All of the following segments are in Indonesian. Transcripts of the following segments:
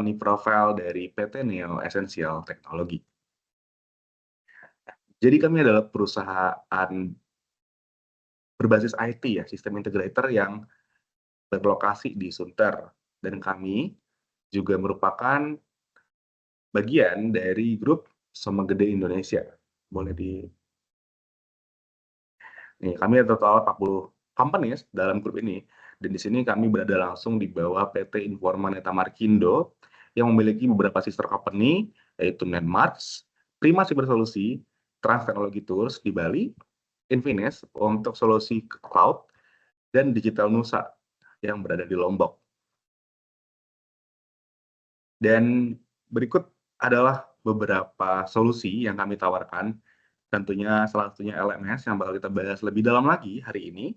Ini profil dari PT Neo Essential Technology. Jadi kami adalah perusahaan berbasis IT ya, sistem integrator yang berlokasi di Sunter. Dan kami juga merupakan bagian dari grup Somagede Indonesia. Boleh di nih, kami ada total 40 companies dalam grup ini. Dan di sini kami berada langsung di bawah PT Informa Neta Markindo yang memiliki beberapa sister company yaitu Netmarks, Prima Cyber Solusi, Trans Technology Tools di Bali, Infinis untuk solusi cloud, dan Digital Nusa yang berada di Lombok. Dan berikut adalah beberapa solusi yang kami tawarkan. Tentunya salah satunya LMS yang bakal kita bahas lebih dalam lagi hari ini.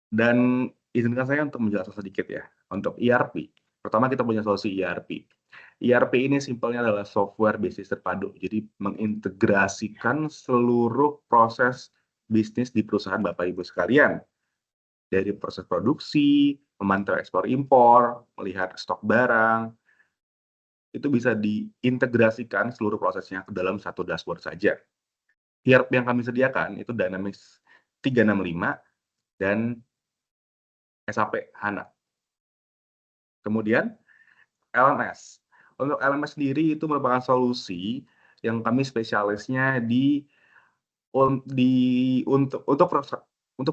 Dan izinkan saya untuk menjelaskan sedikit ya, untuk ERP. Pertama kita punya solusi ERP. ERP ini simpelnya adalah software bisnis terpadu, jadi mengintegrasikan seluruh proses bisnis di perusahaan Bapak Ibu sekalian. Dari proses produksi, memantau ekspor impor, melihat stok barang, itu bisa diintegrasikan seluruh prosesnya ke dalam satu dashboard saja. ERP yang kami sediakan itu Dynamics 365 dan SAP HANA. Kemudian LMS. Untuk LMS sendiri itu merupakan solusi yang kami spesialisnya untuk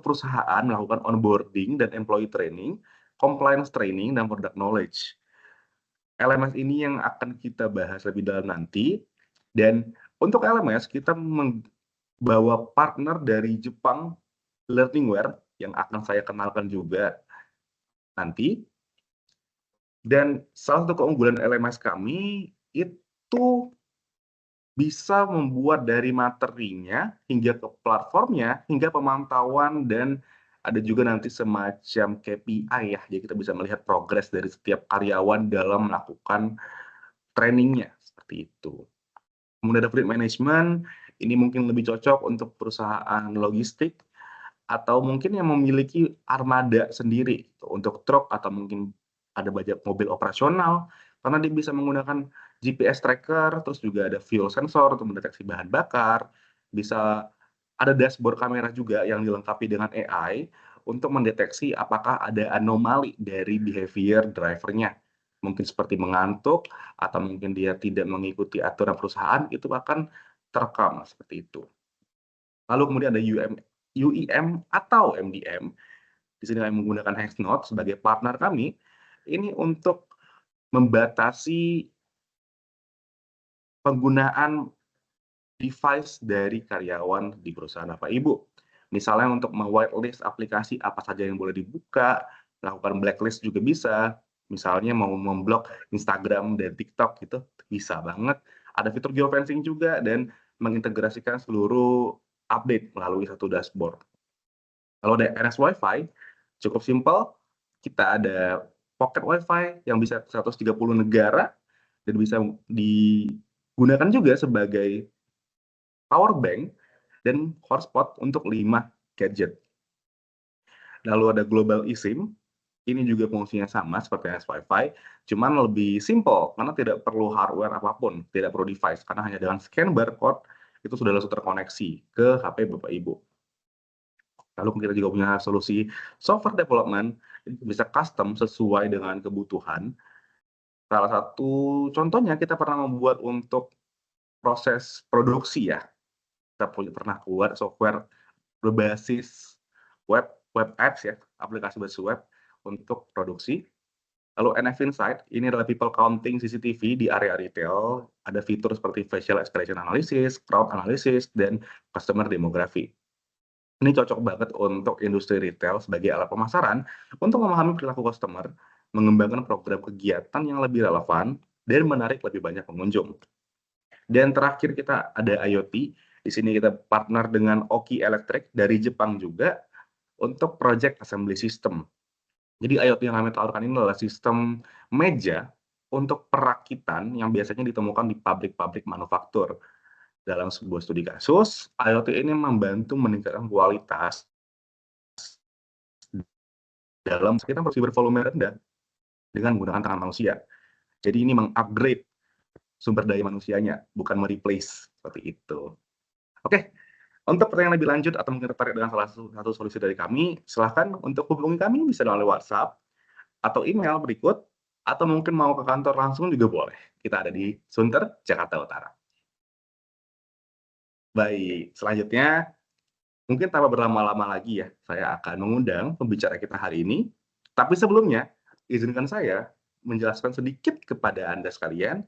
perusahaan melakukan onboarding dan employee training, compliance training, dan product knowledge. LMS ini yang akan kita bahas lebih dalam nanti. Dan untuk LMS kita membawa partner dari Jepang, Learningware, yang akan saya kenalkan juga nanti. Dan salah satu keunggulan LMS kami itu bisa membuat dari materinya hingga ke platformnya, hingga pemantauan, dan ada juga nanti semacam KPI ya, jadi kita bisa melihat progres dari setiap karyawan dalam melakukan trainingnya, seperti itu. Kemudian ada fleet management, ini mungkin lebih cocok untuk perusahaan logistik, atau mungkin yang memiliki armada sendiri, untuk truk atau mungkin ada banyak mobil operasional, karena dia bisa menggunakan GPS tracker, terus juga ada fuel sensor untuk mendeteksi bahan bakar, bisa ada dashboard kamera juga yang dilengkapi dengan AI untuk mendeteksi apakah ada anomali dari behavior drivernya. Mungkin seperti mengantuk, atau mungkin dia tidak mengikuti aturan perusahaan, itu akan terekam seperti itu. Lalu kemudian ada UEM atau MDM. Di sini kami menggunakan Hexnote sebagai partner kami. Ini untuk membatasi penggunaan device dari karyawan di perusahaan Bapak Ibu. Misalnya untuk whitelist aplikasi apa saja yang boleh dibuka, melakukan blacklist juga bisa. Misalnya mau memblok Instagram dan TikTok gitu, bisa banget. Ada fitur geofencing juga dan mengintegrasikan seluruh update melalui satu dashboard. Kalau ada NS Wi-Fi, cukup simpel. Kita ada pocket Wi-Fi yang bisa 130 negara dan bisa digunakan juga sebagai power bank dan hotspot untuk 5 gadget. Lalu ada global eSIM, ini juga fungsinya sama seperti NS Wi-Fi, cuman lebih simple karena tidak perlu hardware apapun, tidak perlu device, karena hanya dengan scan barcode itu sudah langsung terkoneksi ke HP Bapak Ibu. Lalu kita juga punya solusi software development, bisa custom sesuai dengan kebutuhan. Salah satu contohnya kita pernah membuat untuk proses produksi ya. Kita pernah buat software berbasis web apps ya, aplikasi berbasis web untuk produksi. Lalu NF Insight, ini adalah people counting CCTV di area retail. Ada fitur seperti facial expression analysis, crowd analysis, dan customer demography. Ini cocok banget untuk industri retail sebagai alat pemasaran untuk memahami perilaku customer, mengembangkan program kegiatan yang lebih relevan, dan menarik lebih banyak pengunjung. Dan terakhir kita ada IoT. Di sini kita partner dengan Oki Electric dari Jepang juga untuk project assembly system. Jadi IoT yang kami tawarkan ini adalah sistem meja untuk perakitan yang biasanya ditemukan di pabrik-pabrik manufaktur. Dalam sebuah studi kasus, IoT ini membantu meningkatkan kualitas dalam kita masih bervolume rendah dengan menggunakan tangan manusia. Jadi ini meng-upgrade sumber daya manusianya, bukan mereplace seperti itu. Oke, untuk pertanyaan lebih lanjut atau mungkin tertarik dengan salah satu solusi dari kami, silahkan untuk hubungi kami bisa melalui WhatsApp atau email berikut, atau mungkin mau ke kantor langsung juga boleh. Kita ada di Sunter, Jakarta Utara. Baik, selanjutnya mungkin tanpa berlama-lama lagi ya, saya akan mengundang pembicara kita hari ini. Tapi sebelumnya, izinkan saya menjelaskan sedikit kepada Anda sekalian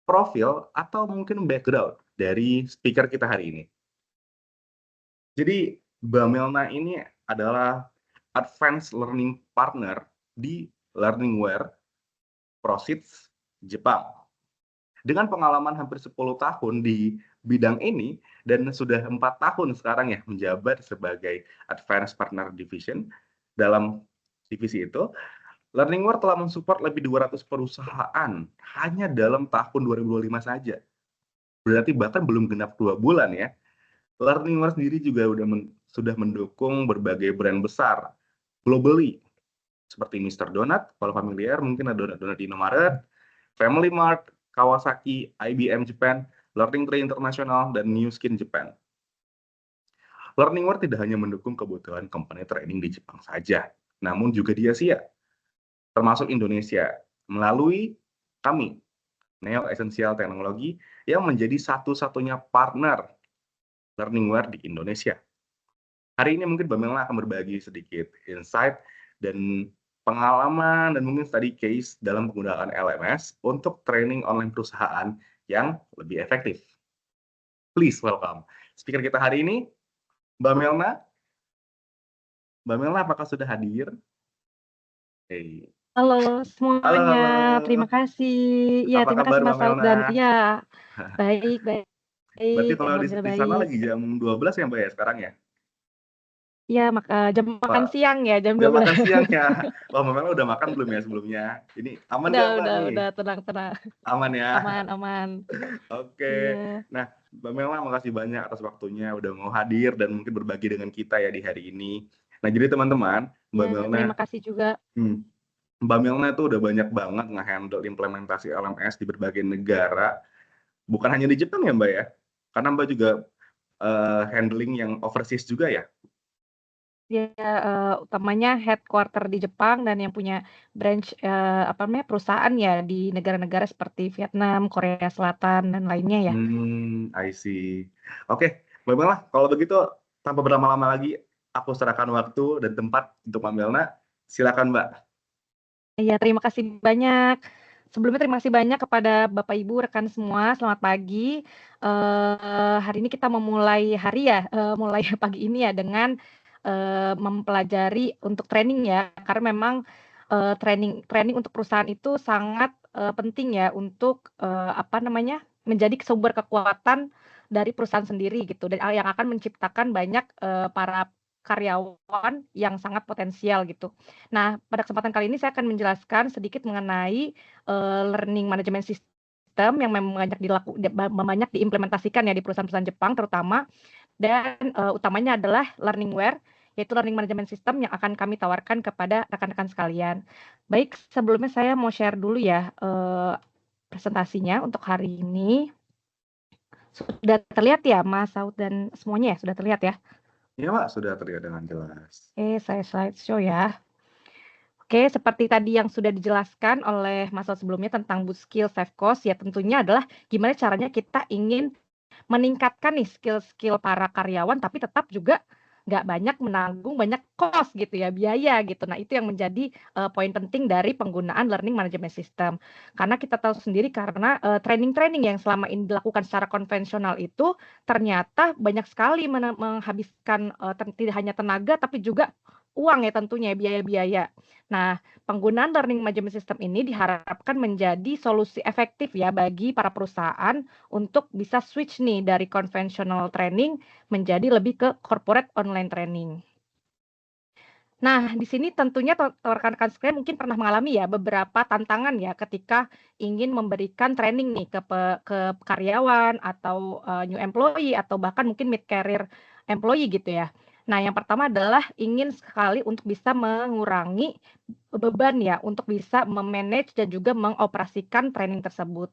profil atau mungkin background dari speaker kita hari ini. Jadi, Mbak Melna ini adalah Advanced Learning Partner di Learningware Proceeds Jepang. Dengan pengalaman hampir 10 tahun di bidang ini dan sudah 4 tahun sekarang ya menjabat sebagai Advanced Partner Division dalam divisi itu, Learningware telah mensupport lebih 200 perusahaan hanya dalam tahun 2025 saja. Berarti bahkan belum genap 2 bulan ya. Learningware sendiri juga sudah mendukung berbagai brand besar globally seperti Mister Donut, kalau familiar mungkin ada donat-donat di Indomaret, Family Mart, Kawasaki, IBM Japan, Learning Tree International, dan New Skin Japan. Learningware tidak hanya mendukung kebutuhan company training di Jepang saja, namun juga di Asia, termasuk Indonesia, melalui kami, Neo Essential Technology, yang menjadi satu-satunya partner Learningware di Indonesia. Hari ini mungkin Mbak Melna akan berbagi sedikit insight dan pengalaman dan mungkin study case dalam penggunaan LMS untuk training online perusahaan yang lebih efektif. Please welcome speaker kita hari ini, Mbak Melna. Mbak Melna, apakah sudah hadir? Hey. Halo Halo, semuanya, terima halo. kasih. Ya, Apa terima kabar kasih Mbak Mas Saud Melna? dan ya, baik, Berarti baik, kalau alhamdulillah di sana baik. lagi jam 12 ya Mbak ya sekarang ya? Ya, jam makan Wah, siang ya, jam udah 12. makan siang ya? Wah, Mbak Melna udah makan belum ya sebelumnya? Ini aman nggak Mbak nih? Udah, tenang. Aman ya? Aman. Oke. Iya, Nah, Mbak Melna makasih banyak atas waktunya udah mau hadir dan mungkin berbagi dengan kita ya di hari ini. Nah, jadi teman-teman, Mbak ya, Melna, terima kasih juga. hmm, Mbak Melna itu udah banyak banget nge-handle implementasi LMS di berbagai negara, bukan hanya di Jepang ya Mbak ya? Karena Mbak juga handling yang overseas juga ya? Ya, utamanya headquarter di Jepang dan yang punya branch, apa namanya, perusahaan ya di negara-negara seperti Vietnam, Korea Selatan, dan lainnya ya. I see. Oke, Mbak Melna, kalau begitu tanpa berlama-lama lagi, aku serahkan waktu dan tempat untuk Mbak Melna. Silakan Mbak. Iya, terima kasih banyak. Sebelumnya terima kasih banyak kepada Bapak Ibu, rekan semua, selamat pagi. Hari ini kita memulai hari ya, mulai pagi ini ya dengan, mempelajari untuk training ya, karena memang, training untuk perusahaan itu sangat, penting ya untuk, apa namanya, menjadi sumber kekuatan dari perusahaan sendiri gitu dan yang akan menciptakan banyak, para karyawan yang sangat potensial gitu. Nah, pada kesempatan kali ini saya akan menjelaskan sedikit mengenai, learning management system yang memang banyak diimplementasikan ya di perusahaan-perusahaan Jepang terutama dan, utamanya adalah Learningware, yaitu learning management system yang akan kami tawarkan kepada rekan-rekan sekalian. Baik, sebelumnya saya mau share dulu ya, presentasinya untuk hari ini. Sudah terlihat ya Mas Saud dan semuanya ya, sudah terlihat ya? Iya Mbak, sudah terlihat dengan jelas. Oke, saya slideshow ya. Oke, seperti tadi yang sudah dijelaskan oleh Mas Saud sebelumnya tentang Bootskill Save Cost, ya tentunya adalah gimana caranya kita ingin meningkatkan nih skill-skill para karyawan, tapi tetap juga nggak banyak menanggung banyak cost gitu ya, biaya gitu. Nah, itu yang menjadi, poin penting dari penggunaan learning management system. Karena kita tahu sendiri karena, training-training yang selama ini dilakukan secara konvensional itu ternyata banyak sekali menghabiskan, tidak hanya tenaga tapi juga uang ya tentunya, biaya-biaya. Nah, penggunaan learning management system ini diharapkan menjadi solusi efektif ya bagi para perusahaan untuk bisa switch nih dari conventional training menjadi lebih ke corporate online training. Nah, di sini tentunya rekan-rekan sekalian mungkin pernah mengalami ya beberapa tantangan ya ketika ingin memberikan training nih ke karyawan atau, new employee atau bahkan mungkin mid career employee gitu ya. Nah, yang pertama adalah ingin sekali untuk bisa mengurangi beban ya, untuk bisa me-manage dan juga mengoperasikan training tersebut.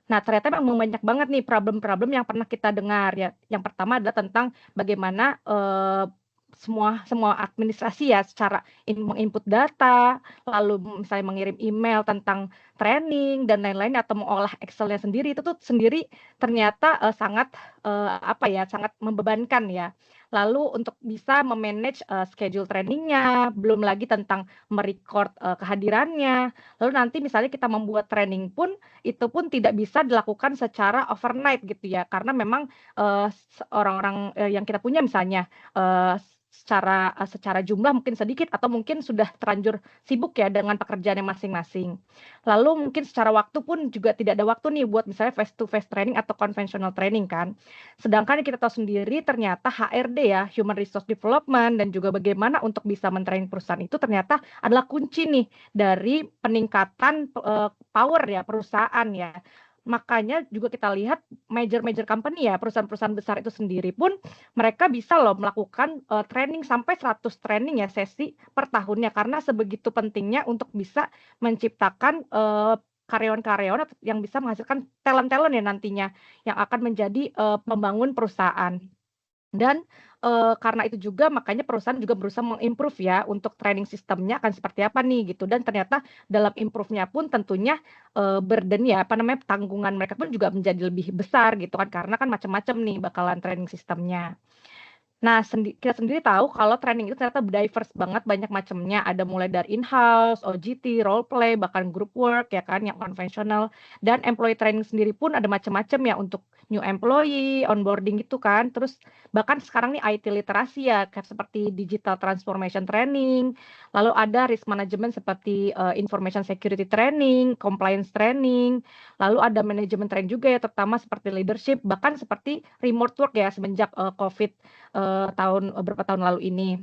Nah, ternyata memang banyak banget nih problem-problem yang pernah kita dengar ya. Yang pertama adalah tentang bagaimana, semua semua administrasi ya secara meng-input data, lalu misalnya mengirim email tentang training dan lain-lain atau mengolah Excel-nya sendiri, itu tuh sendiri ternyata, sangat, apa ya, sangat membebankan ya. Lalu untuk bisa me-manage, schedule training-nya, belum lagi tentang me-record, kehadirannya. Lalu nanti misalnya kita membuat training pun itu pun tidak bisa dilakukan secara overnight gitu ya, karena memang, orang-orang, yang kita punya misalnya, secara jumlah mungkin sedikit atau mungkin sudah terlanjur sibuk ya dengan pekerjaannya masing-masing. Lalu mungkin secara waktu pun juga tidak ada waktu nih buat misalnya face to face training atau conventional training kan. Sedangkan kita tahu sendiri ternyata HRD ya, Human Resource Development dan juga bagaimana untuk bisa men-training perusahaan itu ternyata adalah kunci nih dari peningkatan, power ya perusahaan ya. Makanya juga kita lihat major-major company ya, perusahaan-perusahaan besar itu sendiri pun mereka bisa loh melakukan, training sampai 100 training ya sesi per tahunnya, karena sebegitu pentingnya untuk bisa menciptakan, karyawan-karyawan yang bisa menghasilkan talent-talent ya nantinya, yang akan menjadi, pembangun perusahaan. Dan, karena itu juga makanya perusahaan juga berusaha meng-improve ya untuk training sistemnya akan seperti apa nih gitu, dan ternyata dalam improve-nya pun tentunya, burden ya, apa namanya, tanggungan mereka pun juga menjadi lebih besar gitu kan, karena kan macam-macam nih bakalan training sistemnya. Nah, kita sendiri tahu kalau training itu ternyata diverse banget, banyak macamnya. Ada mulai dari in-house, OJT, role play, bahkan group work ya kan, yang konvensional. Dan employee training sendiri pun ada macam-macam ya untuk new employee, onboarding gitu kan. Terus bahkan sekarang nih IT literasi ya, kayak seperti digital transformation training. Lalu ada risk management seperti information security training, compliance training. Lalu ada manajemen training juga ya, terutama seperti leadership, bahkan seperti remote work ya semenjak COVID beberapa tahun lalu ini.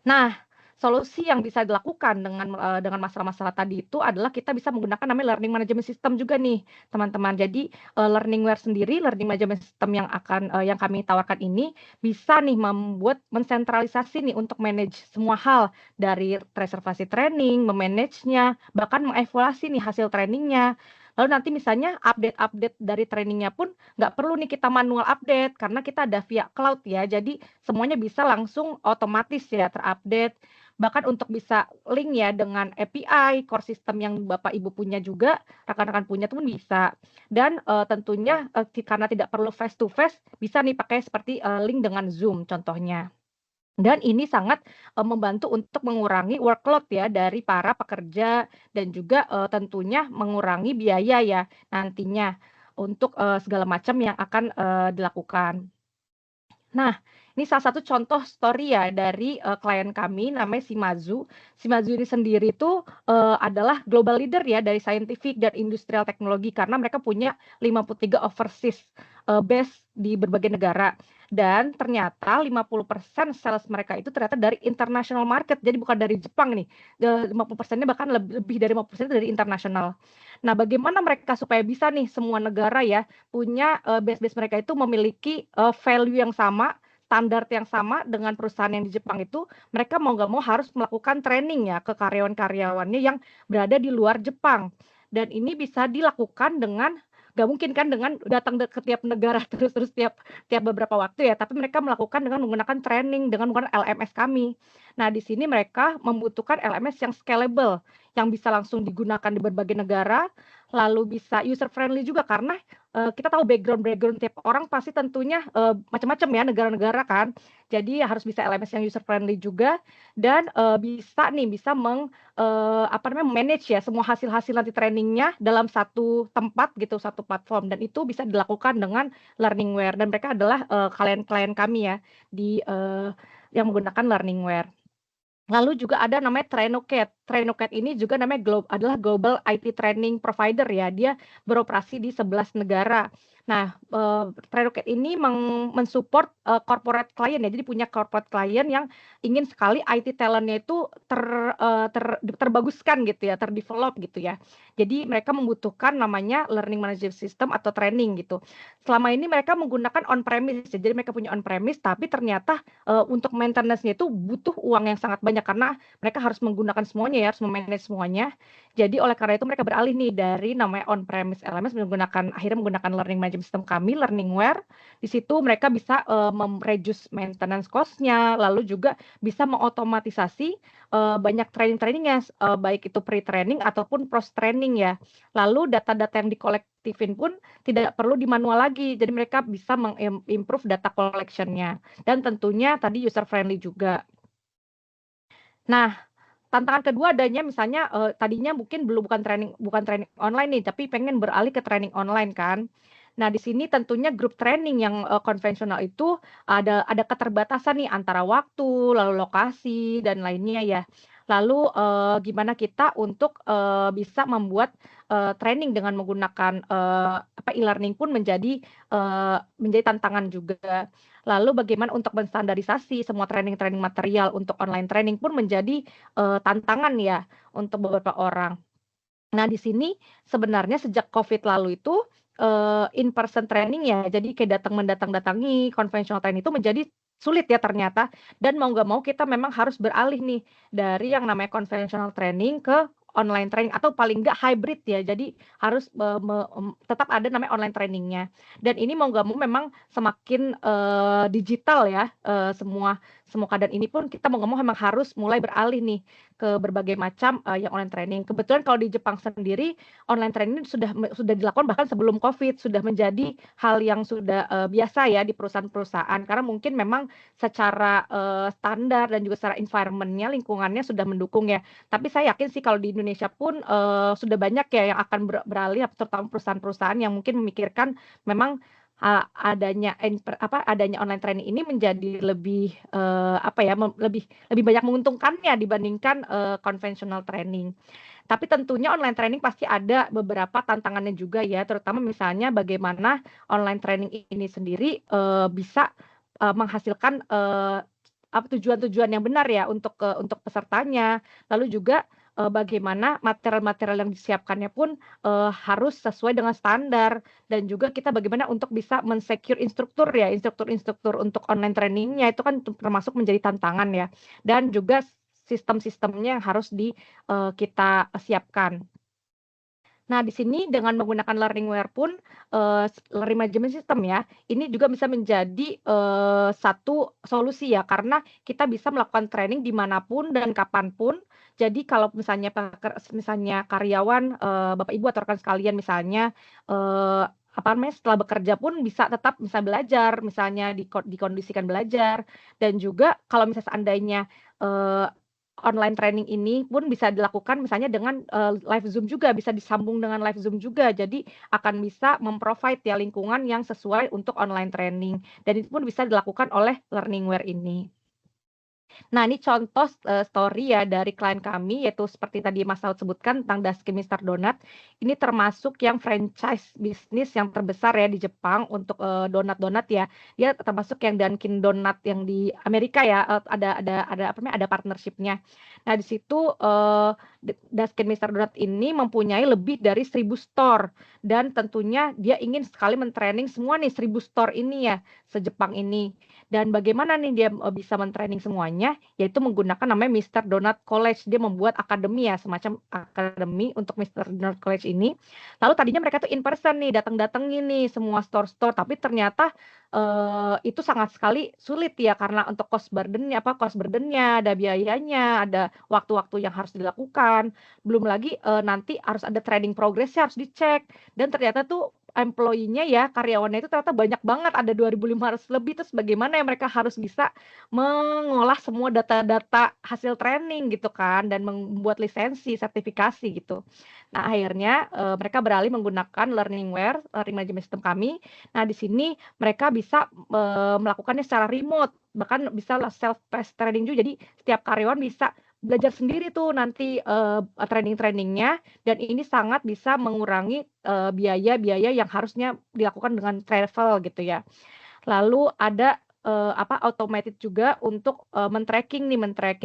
Nah, solusi yang bisa dilakukan dengan masalah-masalah tadi itu adalah kita bisa menggunakan namanya learning management system juga nih, teman-teman. Jadi, Learningware sendiri, learning management system yang kami tawarkan ini bisa nih mensentralisasi nih untuk manage semua hal, dari reservasi training, me-manage-nya, bahkan mengevaluasi nih hasil trainingnya. Lalu nanti misalnya update-update dari trainingnya pun nggak perlu nih kita manual update, karena kita ada via cloud ya. Jadi semuanya bisa langsung otomatis ya terupdate. Bahkan untuk bisa link ya dengan API, core system yang Bapak Ibu punya juga, rekan-rekan punya pun bisa. Dan, tentunya, karena tidak perlu face to face, bisa nih pakai seperti, link dengan Zoom contohnya. Dan ini sangat, membantu untuk mengurangi workload ya dari para pekerja dan juga, tentunya mengurangi biaya ya nantinya untuk, segala macam yang akan, dilakukan. Nah, ini salah satu contoh story ya dari, klien kami namanya Shimadzu. Shimadzu ini sendiri tuh, adalah global leader ya dari scientific dan industrial teknologi karena mereka punya 53 overseas, base di berbagai negara. Dan ternyata 50% sales mereka itu ternyata dari international market, jadi bukan dari Jepang nih, 50%-nya bahkan lebih dari 50% dari internasional. Nah, bagaimana mereka supaya bisa nih semua negara ya punya, base-base mereka itu memiliki, value yang sama, standar yang sama dengan perusahaan yang di Jepang itu, mereka mau nggak mau harus melakukan training ya ke karyawan-karyawannya yang berada di luar Jepang. Dan ini bisa dilakukan dengan nggak mungkin kan dengan datang ke tiap negara terus-terus tiap tiap beberapa waktu ya, tapi mereka melakukan dengan menggunakan training, dengan menggunakan LMS kami. Nah, di sini mereka membutuhkan LMS yang scalable, yang bisa langsung digunakan di berbagai negara, lalu bisa user friendly juga karena, kita tahu background-background tiap orang pasti tentunya, macam-macam ya negara-negara kan. Jadi harus bisa LMS yang user friendly juga dan, apa namanya, manage ya semua hasil-hasil nanti trainingnya dalam satu tempat gitu, satu platform dan itu bisa dilakukan dengan Learningware dan mereka adalah, klien-klien kami ya yang menggunakan Learningware. Lalu juga ada namanya Trainocat. Trainocat ini juga namanya adalah global IT training provider ya, dia beroperasi di 11 negara. Nah, Trailhead ini mensupport, corporate client ya, jadi punya corporate client yang ingin sekali IT talent-nya itu terbaguskan gitu ya, terdevelop gitu ya. Jadi mereka membutuhkan namanya learning management system atau training gitu. Selama ini mereka menggunakan on premise ya, jadi mereka punya on premise tapi ternyata, untuk maintenance-nya itu butuh uang yang sangat banyak karena mereka harus menggunakan semuanya ya, harus me-manage semuanya. Jadi oleh karena itu mereka beralih nih dari namanya on premise LMS akhirnya menggunakan learning management system kami, Learningware. Di situ mereka bisa, reduce maintenance cost-nya, lalu juga bisa mengotomatisasi, banyak training-trainingnya, baik itu pre-training ataupun post-training ya. Lalu data-data yang dikolektifin pun tidak perlu di-manual lagi, jadi mereka bisa improve data collection-nya dan tentunya tadi user friendly juga. Nah, tantangan kedua adanya misalnya, tadinya mungkin bukan training online nih, tapi pengen beralih ke training online kan. Nah, di sini tentunya grup training yang, konvensional itu ada keterbatasan nih antara waktu, lalu lokasi, dan lainnya ya. Lalu, gimana kita untuk, bisa membuat, training dengan menggunakan, e-learning pun menjadi tantangan juga. Lalu bagaimana untuk menstandarisasi semua training-training material untuk online training pun menjadi tantangan ya untuk beberapa orang. Nah, di sini sebenarnya sejak Covid lalu itu, in person training ya, jadi kayak mendatang-datangi konvensional training itu menjadi sulit ya ternyata, dan mau nggak mau kita memang harus beralih nih dari yang namanya konvensional training ke online training atau paling nggak hybrid ya. Jadi harus, tetap ada namanya online trainingnya. Dan ini mau nggak mau memang semakin, digital ya, semua semua keadaan ini pun kita mau nggak mau memang harus mulai beralih nih ke berbagai macam, yang online training. Kebetulan kalau di Jepang sendiri, online training sudah dilakukan bahkan sebelum Covid, sudah menjadi hal yang sudah, biasa ya di perusahaan-perusahaan. Karena mungkin memang secara, standar dan juga secara environment-nya, lingkungannya sudah mendukung ya. Tapi saya yakin sih kalau di Indonesia pun, sudah banyak ya yang akan beralih, terutama perusahaan-perusahaan yang mungkin memikirkan memang, adanya online training ini menjadi lebih, lebih banyak menguntungkannya dibandingkan, konvensional training. Tapi tentunya online training pasti ada beberapa tantangannya juga ya, terutama misalnya bagaimana online training ini sendiri, bisa, menghasilkan, tujuan-tujuan yang benar ya untuk pesertanya. Lalu juga, bagaimana material-material yang disiapkannya pun, harus sesuai dengan standar dan juga kita bagaimana untuk bisa men-secure instruktur ya, instruktur-instruktur untuk online training-nya itu kan termasuk menjadi tantangan ya, dan juga sistem-sistemnya yang harus kita siapkan. Nah, di sini dengan menggunakan Learningware pun, learning management system ya, ini juga bisa menjadi, satu solusi ya, karena kita bisa melakukan training di mana pun dan kapan pun. Jadi kalau misalnya karyawan, Bapak Ibu atau rekan sekalian misalnya, setelah bekerja pun bisa tetap bisa belajar, misalnya dikondisikan belajar, dan juga kalau misalnya seandainya, eee online training ini pun bisa dilakukan misalnya dengan, live Zoom juga, bisa disambung dengan live Zoom juga. Jadi akan bisa mem-provide ya lingkungan yang sesuai untuk online training, dan itu pun bisa dilakukan oleh Learningware ini. Nah, ini contoh, story ya dari klien kami, yaitu seperti tadi Mas Saud sebutkan tentang Dunkin' Mister Donut. Ini termasuk yang franchise bisnis yang terbesar ya di Jepang untuk, donat-donat ya. Dia termasuk yang Dunkin' Donut yang di Amerika ya, ada partnership-nya. Nah, di situ, Dunkin' Mister Donut ini mempunyai lebih dari 1.000 store dan tentunya dia ingin sekali men-training semua nih 1.000 store ini ya, se-Jepang ini. Dan bagaimana nih dia, bisa men-training semuanya, yaitu menggunakan namanya Mister Donut College. Dia membuat akademi ya, semacam akademi untuk Mister Donut College ini. Lalu tadinya mereka tuh in person nih, datengin nih semua store-store, tapi ternyata, itu sangat sekali sulit ya, karena untuk cost burden-nya, ada biayanya, ada waktu-waktu yang harus dilakukan, belum lagi, nanti harus ada training progress-nya harus dicek, dan ternyata tuh employee-nya ya, karyawannya itu ternyata banyak banget, ada 2.500 lebih, terus bagaimana ya mereka harus bisa mengolah semua data-data hasil training gitu kan, dan membuat lisensi, sertifikasi gitu. Nah akhirnya, mereka beralih menggunakan Learningware, learning management system kami. Nah di sini mereka bisa, melakukannya secara remote, bahkan bisa self-paced training juga, jadi setiap karyawan bisa belajar sendiri tuh nanti, training-trainingnya, dan ini sangat bisa mengurangi, biaya-biaya yang harusnya dilakukan dengan travel gitu ya. Lalu ada, automated juga untuk, men-tracking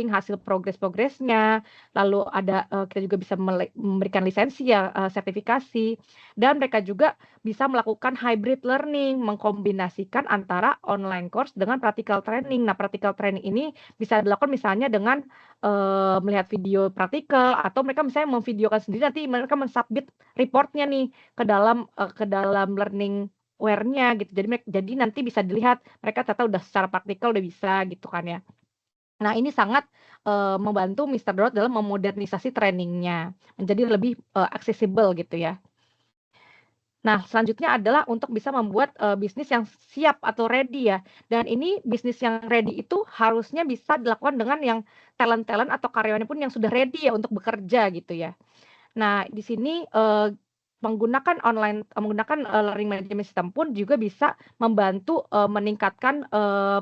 hasil progresnya, lalu ada, kita juga bisa memberikan lisensi ya, sertifikasi, dan mereka juga bisa melakukan hybrid learning, mengkombinasikan antara online course dengan practical training. Nah, practical training ini bisa dilakukan misalnya dengan, melihat video praktikal atau mereka misalnya memvideokan sendiri, nanti mereka men-submit report-nya nih ke dalam learningware-nya gitu. Jadi nanti bisa dilihat mereka ternyata udah secara praktikal udah bisa gitu kan ya. Nah, ini sangat, membantu Mister Drott dalam memodernisasi trainingnya menjadi lebih, aksesibel gitu ya. Nah, selanjutnya adalah untuk bisa membuat, bisnis yang siap atau ready ya, dan ini bisnis yang ready itu harusnya bisa dilakukan dengan yang talent-talent atau karyawannya pun yang sudah ready ya untuk bekerja gitu ya. Nah, di sini, menggunakan learning management system pun juga bisa membantu, meningkatkan,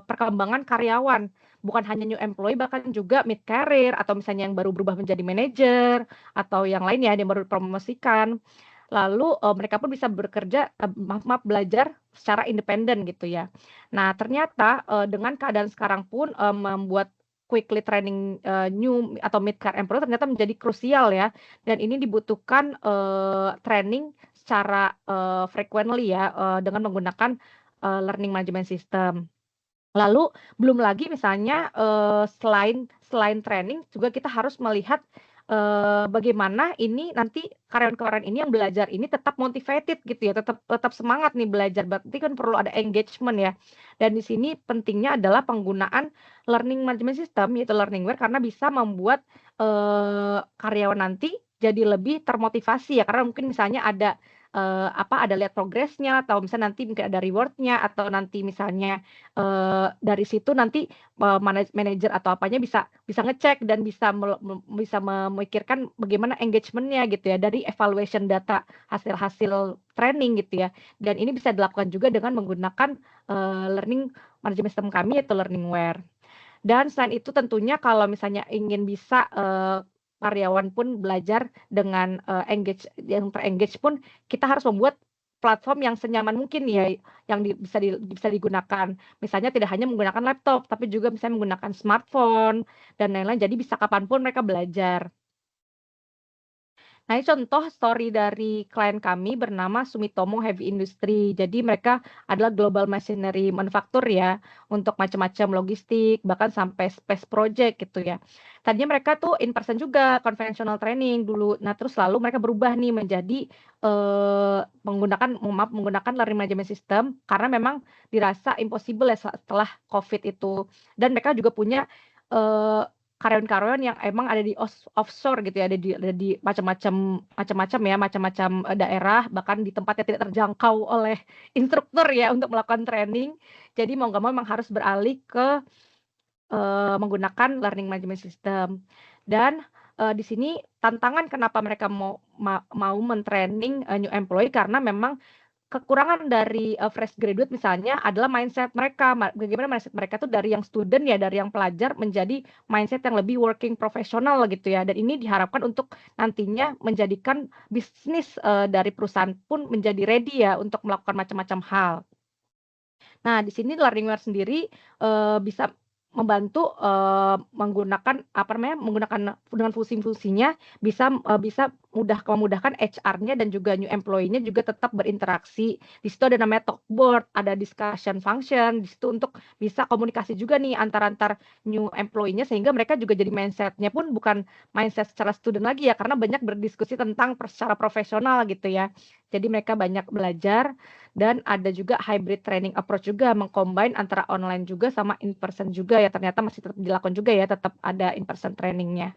perkembangan karyawan. Bukan hanya new employee, bahkan juga mid career atau misalnya yang baru berubah menjadi manajer, atau yang lain ya, yang baru dipromosikan. Lalu, mereka pun bisa bekerja belajar secara independen gitu ya. Nah, ternyata, dengan keadaan sekarang pun, membuat quickly training, new atau mid-career employee ternyata menjadi krusial ya, dan ini dibutuhkan, training secara, frequently ya, dengan menggunakan, learning management system. Lalu belum lagi misalnya, selain selain training juga kita harus melihat, bagaimana ini nanti karyawan-karyawan ini yang belajar ini tetap motivated gitu ya, tetap tetap semangat nih belajar, berarti kan perlu ada engagement ya. Dan di sini pentingnya adalah penggunaan learning management system, yaitu learningware, karena bisa membuat, karyawan nanti jadi lebih termotivasi ya, karena mungkin misalnya ada, ada lihat progresnya, atau misalnya nanti mungkin ada reward-nya, atau nanti misalnya, dari situ nanti, manajer atau apanya bisa bisa ngecek dan bisa memikirkan bagaimana engagement-nya gitu ya, dari evaluation data hasil-hasil training gitu ya. Dan ini bisa dilakukan juga dengan menggunakan, learning management system kami yaitu Learningware. Dan selain itu tentunya kalau misalnya ingin bisa, karyawan pun belajar dengan, yang ter-engage pun kita harus membuat platform yang senyaman mungkin ya, yang bisa digunakan. Misalnya tidak hanya menggunakan laptop, tapi juga misalnya menggunakan smartphone dan lain-lain, jadi bisa kapan pun mereka belajar. Nah, ini contoh story dari klien kami bernama Sumitomo Heavy Industry. Jadi mereka adalah global machinery manufaktur ya, untuk macam-macam logistik, bahkan sampai space project gitu ya. Tadinya mereka tuh in person juga, conventional training dulu. Nah, terus lalu mereka berubah nih menjadi, menggunakan learning management system, karena memang dirasa impossible ya setelah Covid itu. Dan mereka juga punya, eee karyawan-karyawan yang emang ada di offshore gitu ya, ada di macam-macam, daerah, bahkan di tempat yang tidak terjangkau oleh instruktur ya untuk melakukan training. Jadi mau nggak mau memang harus beralih ke, menggunakan learning management system. Dan, di sini tantangan kenapa mereka mau men-training, new employee karena memang kekurangan dari, fresh graduate misalnya adalah mindset mereka, bagaimana mindset mereka tuh dari yang student ya, dari yang pelajar menjadi mindset yang lebih working profesional gitu ya, dan ini diharapkan untuk nantinya menjadikan bisnis, dari perusahaan pun menjadi ready ya untuk melakukan macam-macam hal. Nah, di sini Learningware sendiri, bisa membantu, menggunakan dengan fungsi-fungsinya bisa memudahkan HR-nya dan juga new employee-nya juga tetap berinteraksi. Di situ ada namanya talkboard, ada discussion function, di situ untuk bisa komunikasi juga nih antar new employee-nya sehingga mereka juga jadi mindset-nya pun bukan mindset secara student lagi ya, karena banyak berdiskusi tentang secara profesional gitu ya. Jadi mereka banyak belajar dan ada juga hybrid training approach juga, meng-combine antara online juga sama in person juga ya, ternyata masih tetap dilakukan juga ya, tetap ada in person training-nya.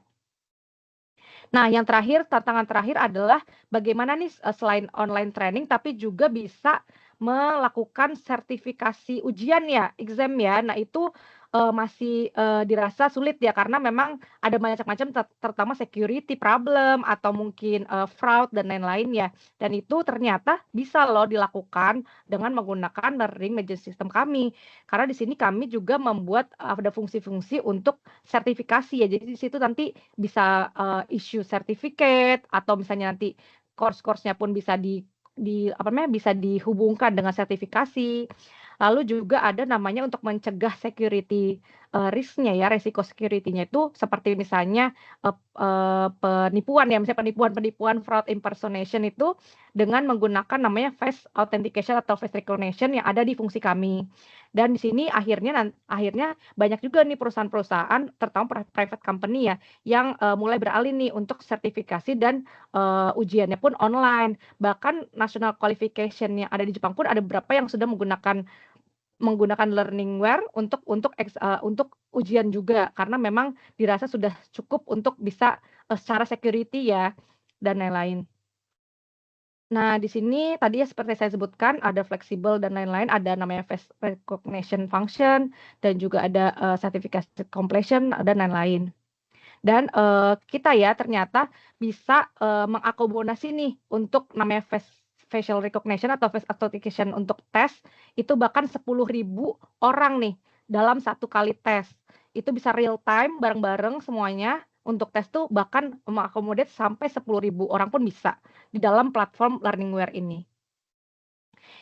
Nah, yang terakhir, tantangan terakhir adalah bagaimana nih, selain online training, tapi juga bisa melakukan sertifikasi ujian ya, exam ya. Nah, itu, masih, dirasa sulit ya karena memang ada macam-macam terutama security problem atau mungkin, fraud dan lain-lain ya. Dan itu ternyata bisa loh dilakukan dengan menggunakan learning management system kami. Karena di sini kami juga membuat, ada fungsi-fungsi untuk sertifikasi ya. Jadi di situ nanti bisa, issue certificate atau misalnya nanti course-nya pun bisa apa namanya, bisa dihubungkan dengan sertifikasi. Lalu juga ada namanya untuk mencegah security, risk-nya ya, resiko security-nya itu seperti misalnya, penipuan ya, misalnya penipuan-penipuan fraud impersonation itu dengan menggunakan namanya face authentication atau face recognition yang ada di fungsi kami. Dan di sini akhirnya banyak juga nih perusahaan-perusahaan, terutama private company ya, yang, mulai beralih nih untuk sertifikasi dan, ujiannya pun online. Bahkan national qualification yang ada di Jepang pun ada beberapa yang sudah menggunakan learningware untuk ujian juga, karena memang dirasa sudah cukup untuk bisa, secara security ya, dan lain-lain. Nah, di sini tadi ya seperti saya sebutkan ada fleksibel dan lain-lain, ada namanya face recognition function dan juga ada, certificate completion dan lain-lain. Dan, kita ya ternyata bisa, mengakomodasi nih untuk namanya facial recognition atau face authentication untuk tes, itu bahkan 10.000 orang nih dalam satu kali tes. Itu bisa real time bareng-bareng semuanya, untuk tes tuh bahkan mengakomodir sampai 10.000 orang pun bisa, di dalam platform Learningware ini.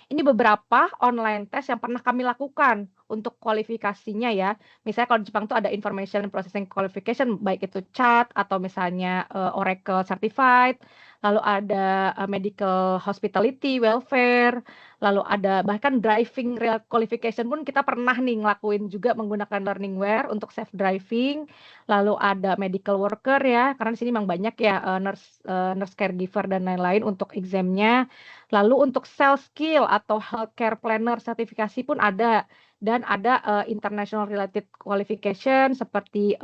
Ini beberapa online test yang pernah kami lakukan untuk kualifikasinya ya. Misalnya kalau di Jepang tuh ada Information Processing Qualification, baik itu CHAT atau misalnya, Oracle Certified, lalu ada, Medical Hospitality, Welfare, lalu ada bahkan Driving Real Qualification pun kita pernah nih ngelakuin juga menggunakan Learningware untuk safe driving, lalu ada Medical Worker ya, karena di sini memang banyak ya, nurse caregiver dan lain-lain untuk exam-nya. Lalu untuk sales skill atau healthcare planner sertifikasi pun ada, dan ada, international related qualification seperti,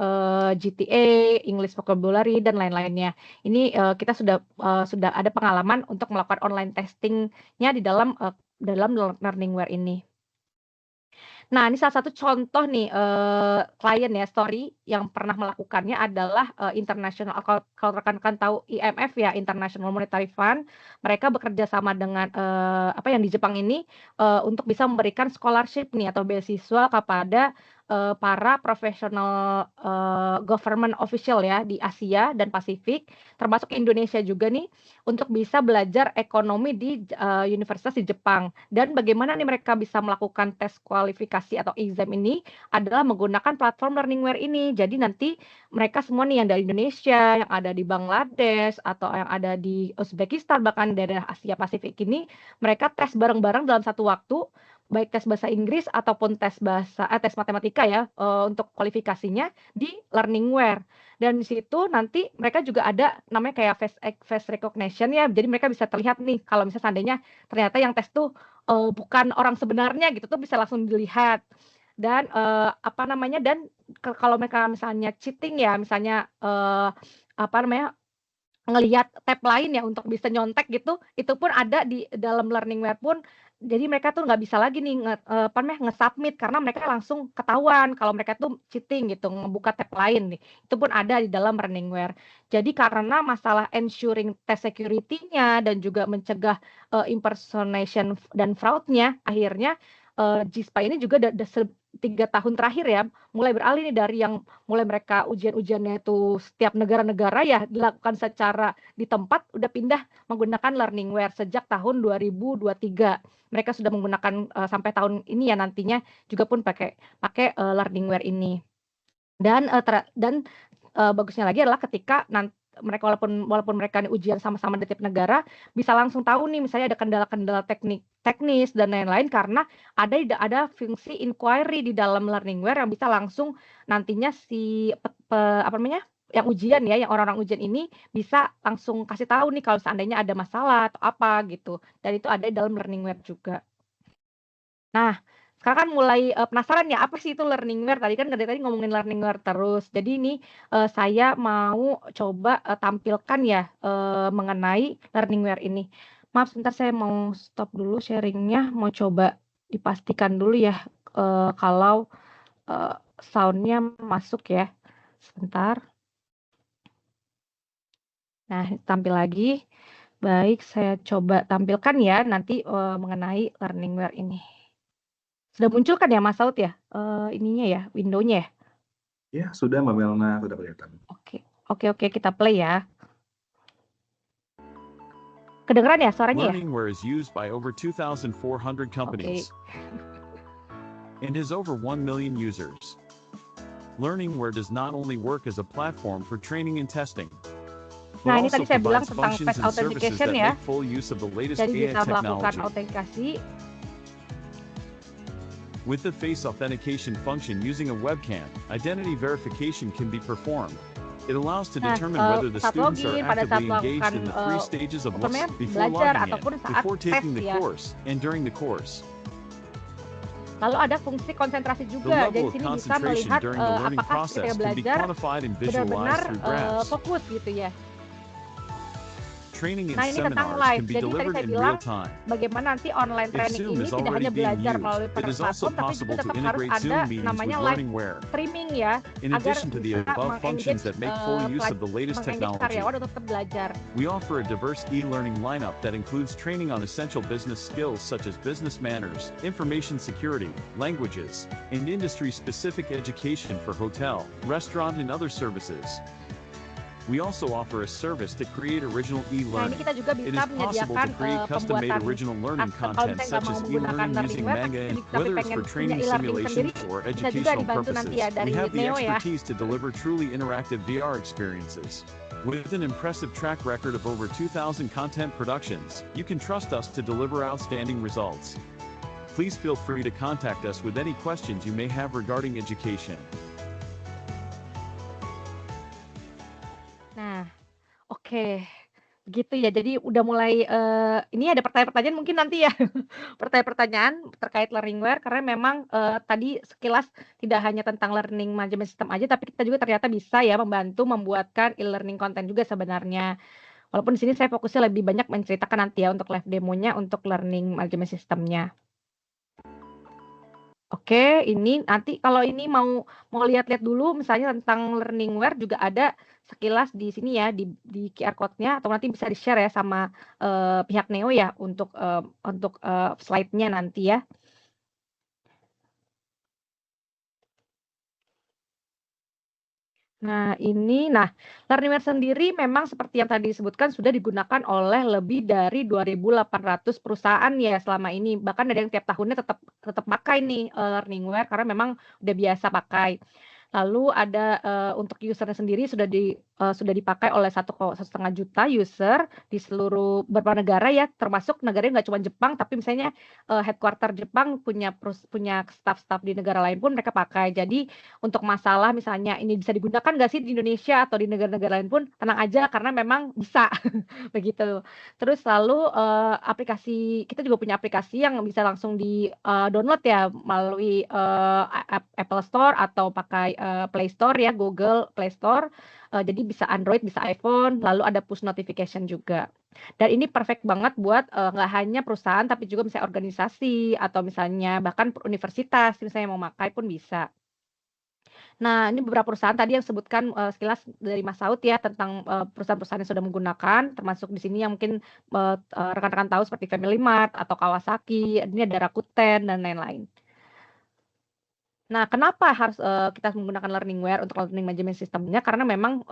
GTA, English vocabulary dan lain-lainnya. Ini, kita sudah ada pengalaman untuk melakukan online testing-nya di dalam Learningware ini. Nah, ini salah satu contoh nih, klien ya, story yang pernah melakukannya adalah, international kalau rekan-rekan tahu IMF ya, International Monetary Fund, mereka bekerja sama dengan, apa yang di Jepang ini, untuk bisa memberikan scholarship nih atau beasiswa kepada, para profesional, government official ya di Asia dan Pasifik, termasuk Indonesia juga nih, untuk bisa belajar ekonomi di, universitas di Jepang. Dan bagaimana nih mereka bisa melakukan tes kualifikasi atau exam ini adalah menggunakan platform Learningware ini. Jadi nanti mereka semua nih yang dari Indonesia, yang ada di Bangladesh, atau yang ada di Uzbekistan, bahkan daerah Asia Pasifik ini, mereka tes bareng-bareng dalam satu waktu, baik tes bahasa Inggris ataupun tes matematika ya, untuk kualifikasinya di Learningware. Dan di situ nanti mereka juga ada namanya kayak face recognition ya, jadi mereka bisa terlihat nih kalau misalnya seandainya ternyata yang tes tuh, bukan orang sebenarnya gitu tuh bisa langsung dilihat. Dan, apa namanya, dan kalau mereka misalnya cheating ya, misalnya, apa namanya, ngelihat tab lain ya untuk bisa nyontek gitu, itu pun ada di dalam Learningware pun. Jadi mereka tuh nggak bisa lagi nih apa namanya, nge-submit karena mereka langsung ketahuan kalau mereka tuh cheating gitu, ngebuka tab lain nih. Itu pun ada di dalam Learningware. Jadi karena masalah ensuring test security-nya dan juga mencegah, impersonation dan fraud-nya, akhirnya, JISPA ini juga 3 tahun terakhir ya, mulai beralih nih dari yang mulai mereka ujian-ujiannya itu setiap negara-negara ya dilakukan secara di tempat, udah pindah menggunakan Learningware sejak tahun 2023. Mereka sudah menggunakan, sampai tahun ini ya nantinya juga pun pakai pakai, Learningware ini. Dan, bagusnya lagi adalah ketika mereka walaupun walaupun mereka nih ujian sama-sama di tiap negara, bisa langsung tahu nih misalnya ada kendala-kendala teknis dan lain-lain karena ada fungsi inquiry di dalam Learningware yang bisa langsung nantinya si apa namanya, yang ujian ya, yang orang-orang ujian ini bisa langsung kasih tahu nih kalau seandainya ada masalah atau apa gitu, dan itu ada di dalam Learningware juga. Nah, sekarang kan mulai, penasaran ya, apa sih itu Learningware? Tadi kan dari tadi ngomongin Learningware terus. Jadi ini, saya mau coba, tampilkan ya, mengenai Learningware ini. Maaf sebentar saya mau stop dulu sharing-nya, mau coba dipastikan dulu ya, kalau, sound-nya masuk ya. Sebentar. Nah, tampil lagi. Baik, saya coba tampilkan ya nanti mengenai Learningware ini. Sudah muncul kan ya Mas Saud ya? Ininya ya, window-nya ya? Ya, sudah Mbak Melna, sudah kelihatan. Oke, kita play ya. Kedengeran ya suaranya ya? Learningware is used by over 2,400 companies and has over 1 million users. Learningware does not only work as a platform for training and testing, Nah, but ini also tadi saya bilang provides tentang functions face and services authentication that ya. make full use of the latest Jadi AI bisa melakukan technology. autentikasi. With the face authentication function using a webcam, identity verification can be performed. It allows to determine whether the saat students are login, pada saat actively engaged melakukan in the 3 stages of belajar before logging ataupun in, saat before taking tes the ya. course, and during the course. Lalu ada fungsi konsentrasi The juga. level Jadi of sini bisa concentration melihat during the learning apakah process ketika can be belajar quantified and benar-benar visualized through graphs. fokus gitu ya. Training and Nah, ini tentang seminars live. can be Jadi tadi delivered saya in bilang real time. bagaimana nanti online If training Zoom ini is tidak already hanya being belajar used, melalui it is also platform, tapi possible juga to tetap harus integrate ada Zoom meetings namanya with live Learningware. streaming ya, In agar addition to the bisa above functions that make full use of the latest mengengage technology, karyawan untuk tetap belajar. we offer a diverse e-learning lineup that includes training on essential business skills such as business manners, information security, languages, and industry-specific education for hotel, restaurant, and other services. We also offer a service to create original Nah, ini e-learning. kita juga It bisa is possible menyediakan to create custom-made pembuatan original learning kalau content misalnya nggak such mau as menggunakan e-learning using Learningware, Manga, tapi whether it's pengen for punya training e-learning simulations sendiri, or bisa juga educational dibantu purposes. nanti ya dari We have the Neo ya. expertise to deliver truly interactive VR experiences. With an impressive track record of over 2,000 content productions, you can trust us to deliver outstanding results. Please feel free to contact us with any questions you may have regarding education. Nah, oke. Begitu ya. Jadi udah mulai ini ada pertanyaan-pertanyaan mungkin nanti ya. Pertanyaan-pertanyaan terkait Learningware karena memang tadi sekilas tidak hanya tentang learning management system aja, tapi kita juga ternyata bisa ya membantu membuatkan e-learning content juga sebenarnya. Walaupun di sini saya fokusnya lebih banyak menceritakan nanti ya untuk live demonya untuk learning management systemnya. Oke, ini nanti kalau ini mau lihat-lihat dulu misalnya tentang Learningware juga ada sekilas di sini ya di QR code-nya atau nanti bisa di-share ya sama pihak Neo ya untuk slide-nya nanti ya. Nah, Learningware sendiri memang seperti yang tadi disebutkan sudah digunakan oleh lebih dari 2.800 perusahaan ya selama ini. Bahkan ada yang tiap tahunnya tetap pakai nih Learningware karena memang udah biasa pakai. Lalu ada untuk usernya sendiri sudah dipakai oleh 1,5 juta user di seluruh beberapa negara ya, termasuk negaranya nggak cuma Jepang, tapi misalnya headquarter Jepang punya staff-staff di negara lain pun mereka pakai. Jadi untuk masalah misalnya ini bisa digunakan nggak sih di Indonesia atau di negara-negara lain pun tenang aja karena memang bisa begitu. Terus lalu kita juga punya aplikasi yang bisa langsung di-download ya melalui Apple Store atau pakai Play Store ya, Google Play Store. Jadi bisa Android, bisa iPhone, lalu ada push notification juga. Dan ini perfect banget buat nggak hanya perusahaan tapi juga misalnya organisasi atau misalnya bahkan universitas misalnya mau pakai pun bisa. Nah, ini beberapa perusahaan tadi yang sebutkan sekilas dari Mas Saud ya tentang perusahaan-perusahaan yang sudah menggunakan, termasuk di sini yang mungkin rekan-rekan tahu seperti Family Mart atau Kawasaki, ini ada Rakuten dan lain-lain. Nah, kenapa harus kita menggunakan Learningware untuk learning management system-nya? Karena memang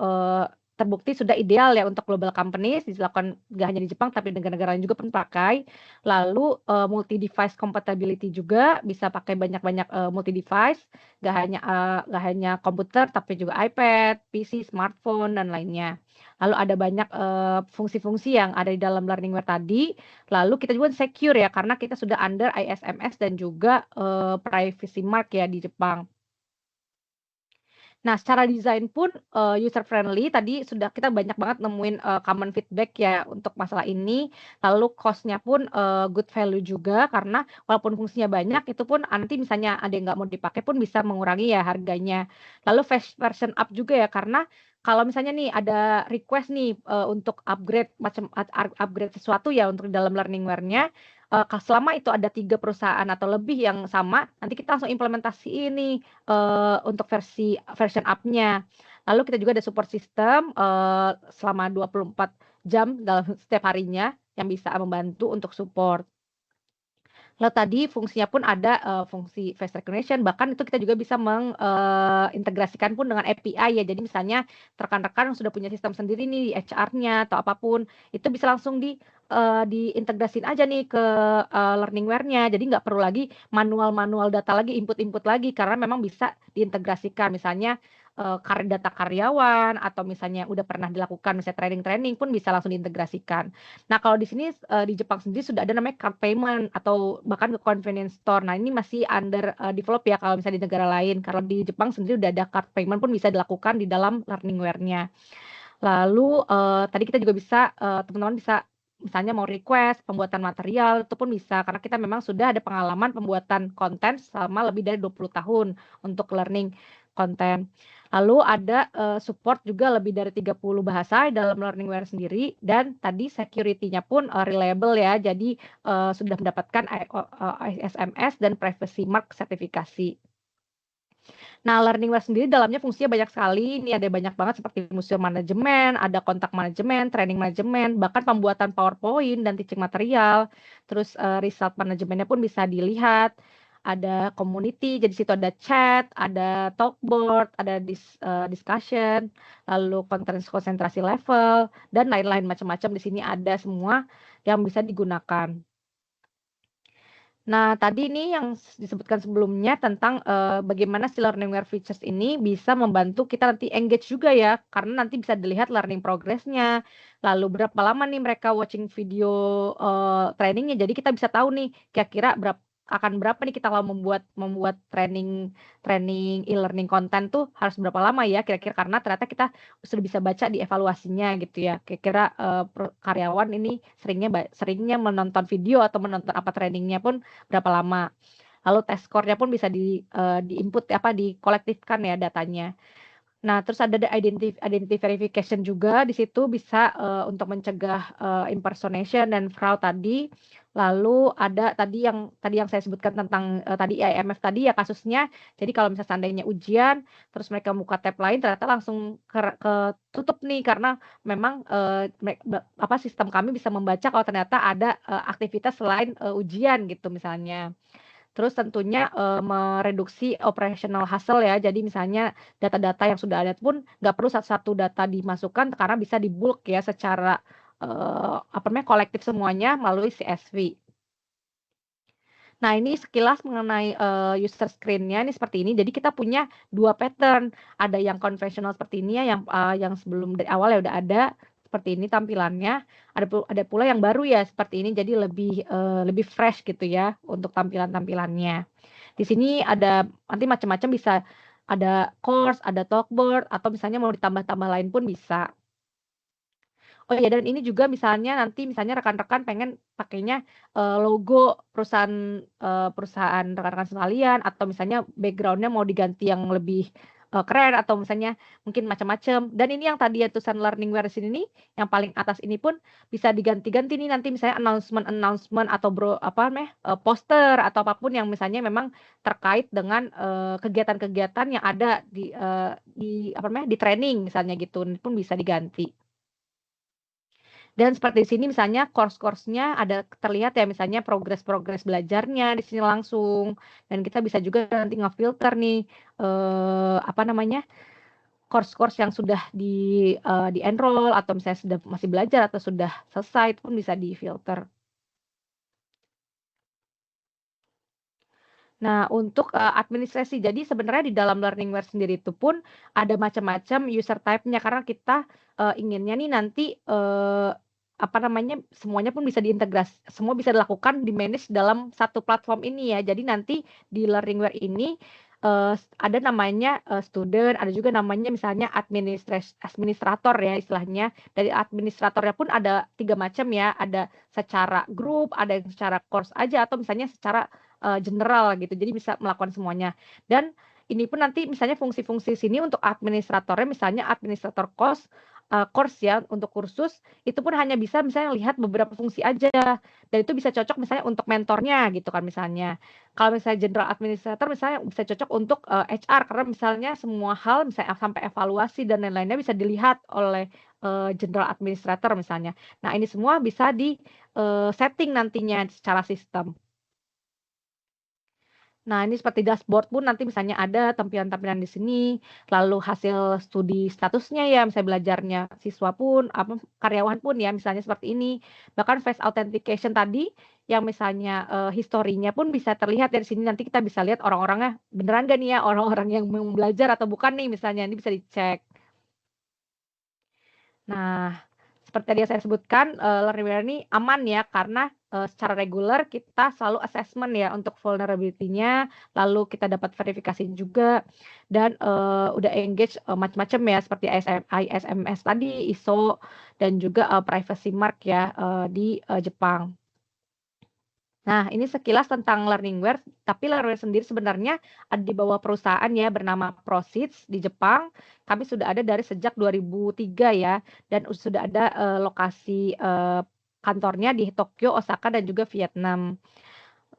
terbukti sudah ideal ya untuk global companies, dilakukan nggak hanya di Jepang tapi negara-negara lain juga pun pakai. Lalu multi device compatibility juga bisa pakai banyak-banyak multi device, nggak hanya komputer tapi juga iPad, PC, smartphone dan lainnya. Lalu ada banyak fungsi-fungsi yang ada di dalam Learningware tadi. Lalu kita juga secure ya karena kita sudah under ISMS dan juga privacy mark ya di Jepang. Nah, secara desain pun user friendly tadi sudah kita banyak banget nemuin common feedback ya untuk masalah ini. Lalu cost-nya pun good value juga karena walaupun fungsinya banyak itu pun nanti misalnya ada yang nggak mau dipakai pun bisa mengurangi ya harganya. Lalu version up juga ya karena kalau misalnya nih ada request nih untuk upgrade upgrade sesuatu ya untuk di dalam Learningware-nya selama itu ada 3 perusahaan atau lebih yang sama, nanti kita langsung implementasi ini untuk version up-nya. Lalu kita juga ada support system selama 24 jam dalam setiap harinya yang bisa membantu untuk support. Lalu tadi fungsinya pun ada fungsi face recognition, bahkan itu kita juga bisa integrasikan pun dengan API ya. Jadi misalnya rekan-rekan yang sudah punya sistem sendiri nih di HR-nya atau apapun, itu bisa langsung diintegrasin aja nih ke learningware-nya. Jadi nggak perlu lagi manual-manual data lagi, input-input lagi, karena memang bisa diintegrasikan. Misalnya data karyawan atau misalnya udah pernah dilakukan misalnya training-training pun bisa langsung diintegrasikan. Nah, kalau di sini di Jepang sendiri sudah ada namanya card payment atau bahkan ke convenience store. Nah, ini masih under develop ya kalau misalnya di negara lain. Kalau di Jepang sendiri udah ada card payment pun bisa dilakukan di dalam learningware-nya. Lalu tadi kita juga bisa teman-teman bisa misalnya mau request pembuatan material itu pun bisa karena kita memang sudah ada pengalaman pembuatan konten selama lebih dari 20 tahun untuk learning konten. Lalu ada support juga lebih dari 30 bahasa dalam learningware sendiri dan tadi security-nya pun reliable ya. Jadi sudah mendapatkan ISMS dan privacy mark sertifikasi. Nah, learningware sendiri dalamnya fungsinya banyak sekali. Ini ada banyak banget seperti museum manajemen, ada kontak manajemen, training manajemen, bahkan pembuatan PowerPoint dan teaching material. Terus result manajemennya pun bisa dilihat. Ada community, jadi situ ada chat, ada talkboard, ada discussion, lalu konsentrasi level, dan lain-lain macam-macam di sini ada semua yang bisa digunakan. Nah, tadi ini yang disebutkan sebelumnya tentang bagaimana si learningware features ini bisa membantu kita nanti engage juga ya, karena nanti bisa dilihat learning progress-nya, lalu berapa lama nih mereka watching video trainingnya. Jadi kita bisa tahu nih kira-kira akan berapa nih kita kalau membuat training e-learning konten tuh harus berapa lama ya kira-kira karena ternyata kita sudah bisa baca di evaluasinya gitu ya. Kira-kira karyawan ini seringnya menonton video atau menonton apa trainingnya pun berapa lama. Lalu test score-nya pun bisa di-input dikolektifkan ya datanya. Nah, terus ada identity verification juga di situ bisa untuk mencegah impersonation dan fraud tadi. Lalu ada tadi yang saya sebutkan tentang tadi IMF tadi ya kasusnya. Jadi kalau misalnya seandainya ujian, terus mereka buka tab lain ternyata langsung ketutup nih karena memang sistem kami bisa membaca kalau ternyata ada aktivitas selain ujian gitu misalnya. Terus tentunya mereduksi operational hassle ya. Jadi misalnya data-data yang sudah ada pun nggak perlu satu-satu data dimasukkan karena bisa di-bulk ya secara kolektif semuanya melalui CSV. Nah, ini sekilas mengenai user screen-nya ini seperti ini. Jadi kita punya 2 pattern, ada yang konvensional seperti ini ya yang sebelum dari awal ya udah ada seperti ini tampilannya, ada pula yang baru ya seperti ini jadi lebih fresh gitu ya untuk tampilan-tampilannya. Di sini ada nanti macam-macam bisa ada course, ada talkboard atau misalnya mau ditambah-tambah lain pun bisa. Oh iya dan ini juga misalnya rekan-rekan pengen pakainya logo perusahaan rekan-rekan sekalian atau misalnya background-nya mau diganti yang lebih keren atau misalnya mungkin macam-macam. Dan ini yang tadi ya tulisan learningware sini nih, yang paling atas ini pun bisa diganti-ganti nih nanti misalnya announcement atau poster atau apapun yang misalnya memang terkait dengan kegiatan-kegiatan yang ada di training misalnya gitu, ini pun bisa diganti. Dan seperti di sini misalnya course-nya ada terlihat ya misalnya progres belajarnya di sini langsung dan kita bisa juga nanti ngefilter nih course-course yang sudah di-enroll atau misalnya sudah masih belajar atau sudah selesai itu pun bisa difilter. Nah, untuk administrasi jadi sebenarnya di dalam learningware sendiri itu pun ada macam-macam user type-nya karena kita inginnya nih nanti semuanya pun bisa semua bisa dilakukan di-manage dalam satu platform ini ya. Jadi nanti di learningware ini ada namanya student, ada juga namanya misalnya administrator ya istilahnya. Dari administratornya pun ada 3 macam ya, ada secara grup, ada yang secara course aja atau misalnya secara general gitu. Jadi bisa melakukan semuanya. Dan ini pun nanti misalnya fungsi-fungsi sini untuk administratornya misalnya administrator course course ya, untuk kursus, itu pun hanya bisa misalnya lihat beberapa fungsi aja, dan itu bisa cocok misalnya untuk mentornya gitu kan misalnya. Kalau misalnya general administrator misalnya bisa cocok untuk, HR karena misalnya semua hal misalnya sampai evaluasi dan lain-lainnya bisa dilihat oleh, general administrator misalnya. Nah ini semua bisa di, setting nantinya secara sistem. Nah, ini seperti dashboard pun nanti misalnya ada tampilan-tampilan di sini, lalu hasil studi statusnya ya, misalnya belajarnya siswa pun, apa, karyawan pun ya, misalnya seperti ini. Bahkan face authentication tadi, yang misalnya, historinya pun bisa terlihat dari sini, nanti kita bisa lihat orang-orangnya, beneran nggak nih ya, orang-orang yang mau belajar atau bukan nih misalnya, ini bisa dicek. Nah, seperti tadi yang saya sebutkan, Learning ini aman ya, karena, secara reguler kita selalu assessment ya untuk vulnerability-nya, lalu kita dapat verifikasi juga, dan, udah engage, macam-macam ya, seperti ISMS tadi, ISO, dan juga, privacy mark ya, di, Jepang. Nah, ini sekilas tentang Learningware, tapi Learningware sendiri sebenarnya ada di bawah perusahaan ya bernama Proceeds di Jepang. Kami sudah ada dari sejak 2003 ya, dan sudah ada, lokasi, kantornya di Tokyo, Osaka, dan juga Vietnam.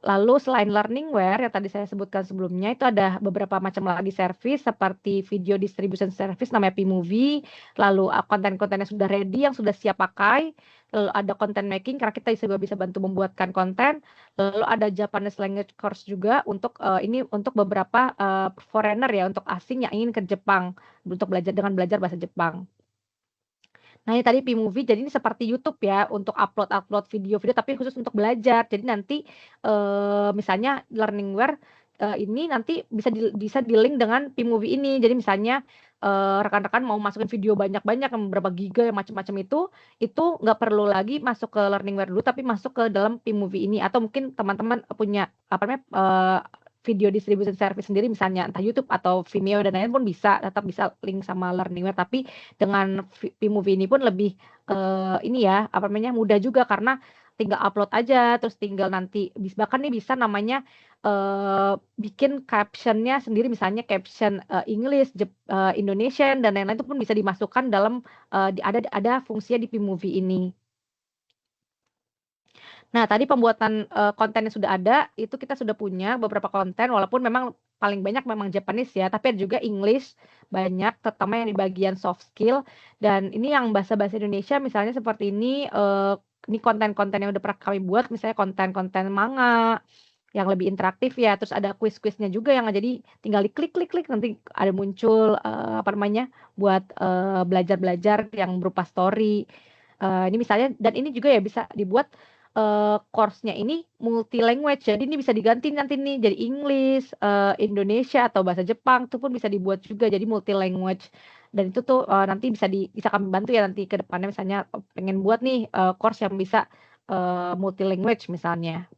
Lalu selain Learningware yang tadi saya sebutkan sebelumnya, itu ada beberapa macam lagi service seperti video distribution service namanya P-Movie, lalu, konten-konten yang sudah ready, yang sudah siap pakai, lalu ada content making karena kita juga bisa bantu membuatkan konten, lalu ada Japanese language course juga untuk, ini untuk beberapa, foreigner ya, untuk asing yang ingin ke Jepang, untuk belajar bahasa Jepang. Nah, ini tadi P-Movie, jadi ini seperti YouTube ya, untuk upload-upload video-video, tapi khusus untuk belajar. Jadi nanti, misalnya Learningware, ini nanti bisa di-link dengan P-Movie ini. Jadi misalnya, rekan-rekan mau masukin video banyak-banyak yang berapa giga, yang macam-macam itu nggak perlu lagi masuk ke Learningware dulu, tapi masuk ke dalam P-Movie ini. Atau mungkin teman-teman punya, apa namanya, video distribution service sendiri misalnya, entah YouTube atau Vimeo dan lain-lain pun bisa, tetap bisa link sama Learningware, tapi dengan P-Movie ini pun lebih, ini ya, apa namanya, mudah juga karena tinggal upload aja, terus tinggal nanti bahkan nih bisa namanya, bikin caption-nya sendiri, misalnya caption, English, Indonesian, dan lain-lain itu pun bisa dimasukkan dalam, ada fungsinya di P-Movie ini. Nah, tadi pembuatan, konten yang sudah ada, itu kita sudah punya beberapa konten, walaupun memang paling banyak memang Japanese ya, tapi ada juga English, banyak, terutama yang di bagian soft skill. Dan ini yang bahasa-bahasa Indonesia misalnya seperti ini konten-konten yang udah pernah kami buat, misalnya konten-konten manga, yang lebih interaktif ya, terus ada kuis-kuisnya juga yang jadi tinggal diklik-klik-klik, nanti ada muncul, apa namanya, buat, belajar-belajar yang berupa story. Ini misalnya dan ini juga ya bisa dibuat, course-nya ini multi language, jadi ini bisa diganti nanti nih jadi English, Indonesia, atau bahasa Jepang, itu pun bisa dibuat juga jadi multi language. Dan itu tuh, nanti bisa kami bantu ya nanti ke depannya misalnya, pengen buat nih, course yang bisa, multi language misalnya.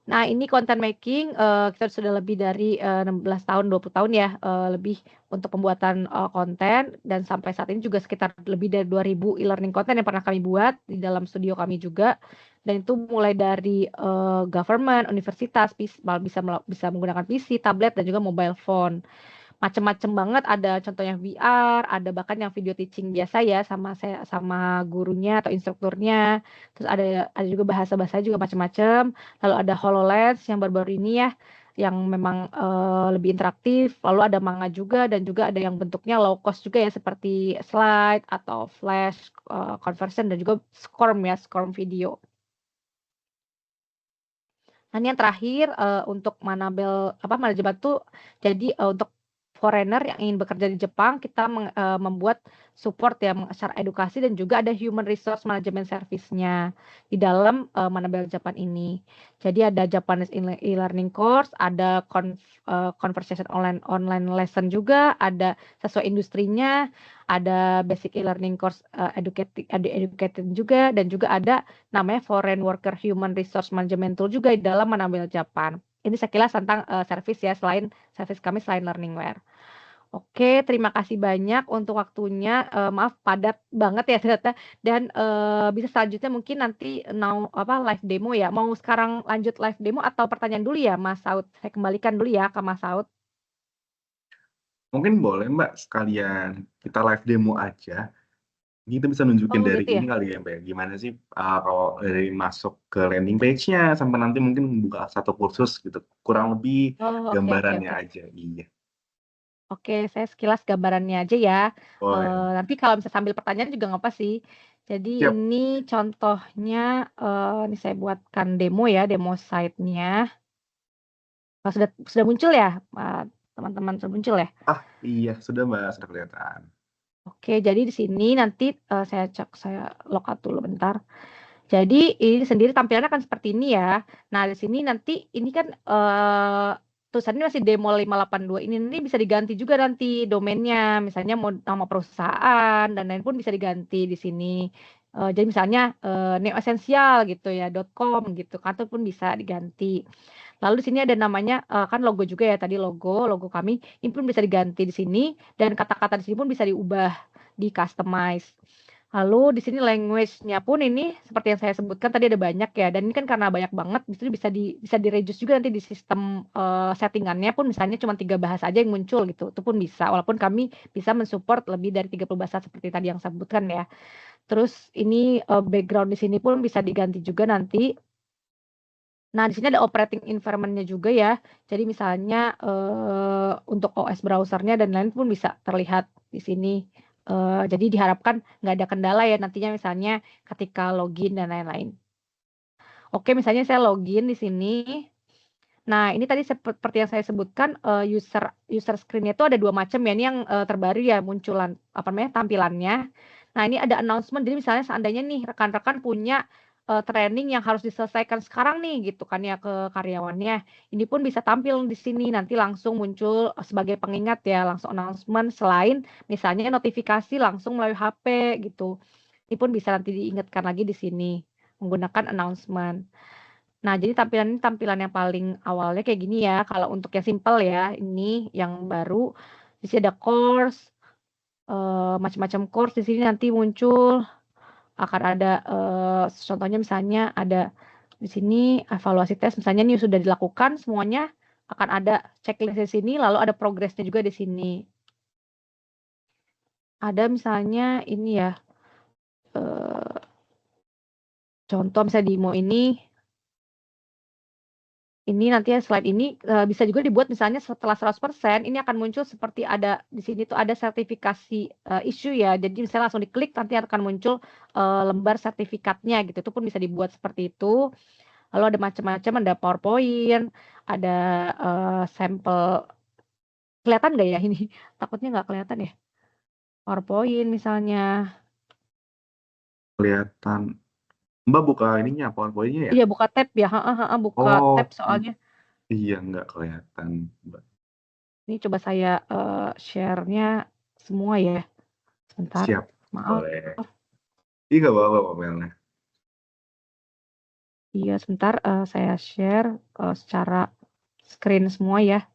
Nah, ini content making, kita sudah lebih dari, 16 tahun, 20 tahun ya, lebih untuk pembuatan, konten, dan sampai saat ini juga sekitar lebih dari 2.000 e-learning konten yang pernah kami buat di dalam studio kami juga. Dan itu mulai dari, government, universitas, bisa menggunakan PC, tablet, dan juga mobile phone. Macem-macem banget, ada contohnya VR, ada bahkan yang video teaching biasa ya sama gurunya atau instrukturnya, terus ada juga bahasa-bahasanya juga macam-macam, lalu ada HoloLens yang baru-baru ini ya, yang memang, lebih interaktif, lalu ada manga juga, dan juga ada yang bentuknya low cost juga ya seperti slide atau flash, conversion, dan juga SCORM video. Nah, ini yang terakhir, untuk manajemen tuh jadi, untuk foreigner yang ingin bekerja di Jepang, kita membuat support ya, secara edukasi, dan juga ada human resource management service-nya di dalam, Manabel Japan ini. Jadi ada Japanese e-learning course, ada conversation online lesson juga, ada sesuai industrinya, ada basic e-learning course, educated juga, dan juga ada namanya Foreign Worker Human Resource Management Tool juga di dalam Manabel Japan. Ini sekilas tentang, service ya, service kami selain Learningware. Oke, terima kasih banyak untuk waktunya, maaf padat banget ya ternyata, dan, bisa selanjutnya mungkin nanti live demo ya. Mau sekarang lanjut live demo atau pertanyaan dulu ya, Mas Saud? Saya kembalikan dulu ya ke Mas Saud. Mungkin boleh Mbak sekalian kita live demo aja. Kita bisa nunjukin Oh dari gitu ya? ini kali ya Mbak ya, gimana sih kalau dari masuk ke landing page-nya sampai nanti mungkin membuka satu kursus gitu. Kurang lebih Oh oke oke gambarannya oke. aja. Iya, Oke, saya sekilas gambarannya aja ya. boleh. Nanti kalau bisa sambil pertanyaan juga nggak apa sih. Jadi Siap. ini contohnya, ini saya buatkan demo ya, demo site-nya. Sudah muncul ya, teman-teman, sudah muncul ya? Ah, iya sudah Mbak, sudah kelihatan. Oke, jadi di sini nanti, saya logout dulu bentar. Jadi ini sendiri tampilannya akan seperti ini ya. Nah, di sini nanti ini kan, tulisannya masih demo 582 ini, nanti bisa diganti juga nanti domainnya, misalnya mau nama perusahaan dan lain pun bisa diganti di sini. Jadi misalnya, neoesensial gitu ya, .com gitu kan, itu pun bisa diganti. Lalu di sini ada namanya, kan logo juga ya tadi logo kami, ini pun bisa diganti di sini dan kata-kata di sini pun bisa diubah, di-customize. Lalu di sini language-nya pun ini seperti yang saya sebutkan tadi ada banyak ya, dan ini kan karena banyak banget di sini bisa di-reduce juga nanti di sistem, setting-annya pun misalnya cuma 3 bahasa aja yang muncul gitu, itu pun bisa, walaupun kami bisa men-support lebih dari 30 bahasa seperti tadi yang saya sebutkan ya. Terus ini, background di sini pun bisa diganti juga nanti. Nah, di sini ada operating environment-nya juga ya. Jadi misalnya, untuk OS browser-nya dan lain pun bisa terlihat di sini. Jadi diharapkan nggak ada kendala ya nantinya misalnya ketika login dan lain-lain. Oke, misalnya saya login di sini. Nah, ini tadi seperti yang saya sebutkan, user user screen-nya itu ada 2 macam ya, ini yang, terbaru ya munculan, apa namanya, tampilannya. Nah, ini ada announcement, jadi misalnya seandainya nih rekan-rekan punya, training yang harus diselesaikan sekarang nih gitu kan ya ke karyawannya, ini pun bisa tampil di sini, nanti langsung muncul, sebagai pengingat ya, langsung announcement selain misalnya notifikasi langsung melalui HP gitu. Ini pun bisa nanti diingatkan lagi di sini, menggunakan announcement. Nah, jadi tampilan ini tampilan yang paling awalnya kayak gini ya, kalau untuk yang simpel ya, ini yang baru. Di sini ada course, macam-macam course di sini nanti muncul, akan ada, contohnya misalnya ada di sini evaluasi tes, misalnya nih sudah dilakukan semuanya, akan ada checklist di sini, lalu ada progresnya juga di sini. Ada misalnya ini ya, eee, contoh misalnya Dimo ini nanti ya slide ini, bisa juga dibuat misalnya setelah 100% ini akan muncul seperti ada di sini tuh ada sertifikasi, issue ya. Jadi misalnya langsung diklik nanti akan muncul, lembar sertifikatnya gitu, itu pun bisa dibuat seperti itu. Lalu ada macam-macam, ada PowerPoint, ada, sampel kelihatan nggak ya ini? Takutnya nggak kelihatan ya? PowerPoint misalnya. Kelihatan. Mbak buka ininya, PowerPoint-nya ya? Iya buka tab ya, heeh heeh, buka Oh, tab soalnya. iya nggak kelihatan Mbak. Ini coba saya, share-nya semua ya, sebentar, Siap, maaf. boleh. Iya nggak apa-apa Mbak Melna. Iya sebentar, saya share, secara screen semua ya.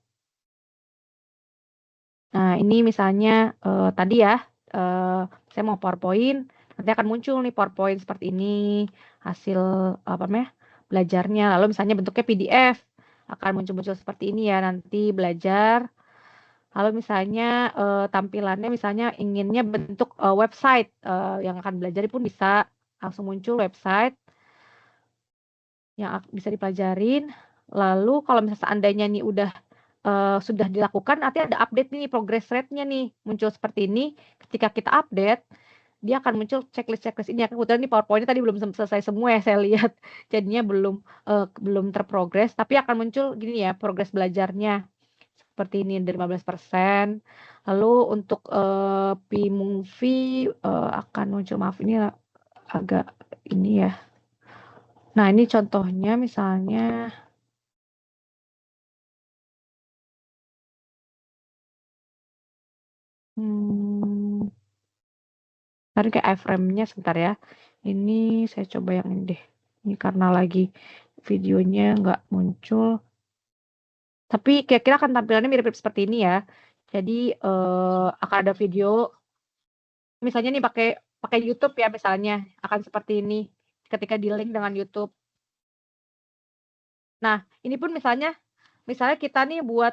Nah ini misalnya, tadi ya, saya mau PowerPoint, nanti akan muncul nih PowerPoint seperti ini, hasil, apa namanya, belajarnya. Lalu misalnya bentuknya PDF, akan muncul-muncul seperti ini ya nanti belajar. Lalu misalnya, tampilannya misalnya inginnya bentuk, website, yang akan belajar pun bisa langsung muncul website. Yang bisa dipelajarin, lalu kalau misalnya seandainya nih udah, sudah dilakukan nanti ada update nih progress rate-nya nih, muncul seperti ini, ketika kita update, dia akan muncul checklist-checklist ini ya, kebetulan nih PowerPoint-nya tadi belum selesai semua ya saya lihat, jadinya belum terprogres, tapi akan muncul gini ya, progres belajarnya, seperti ini dari 15%. Lalu untuk, P-movie, akan muncul maaf ini agak ini ya. Nah, ini contohnya misalnya mmm, tadi kayak iframe-nya sebentar ya. Ini saya coba yang ini deh. Ini karena lagi videonya nggak muncul. Tapi kira-kira akan tampilannya mirip-mirip seperti ini ya. Jadi, akan ada video misalnya nih pakai pakai YouTube ya misalnya, akan seperti ini ketika di-link dengan YouTube. Nah, ini pun misalnya misalnya kita nih buat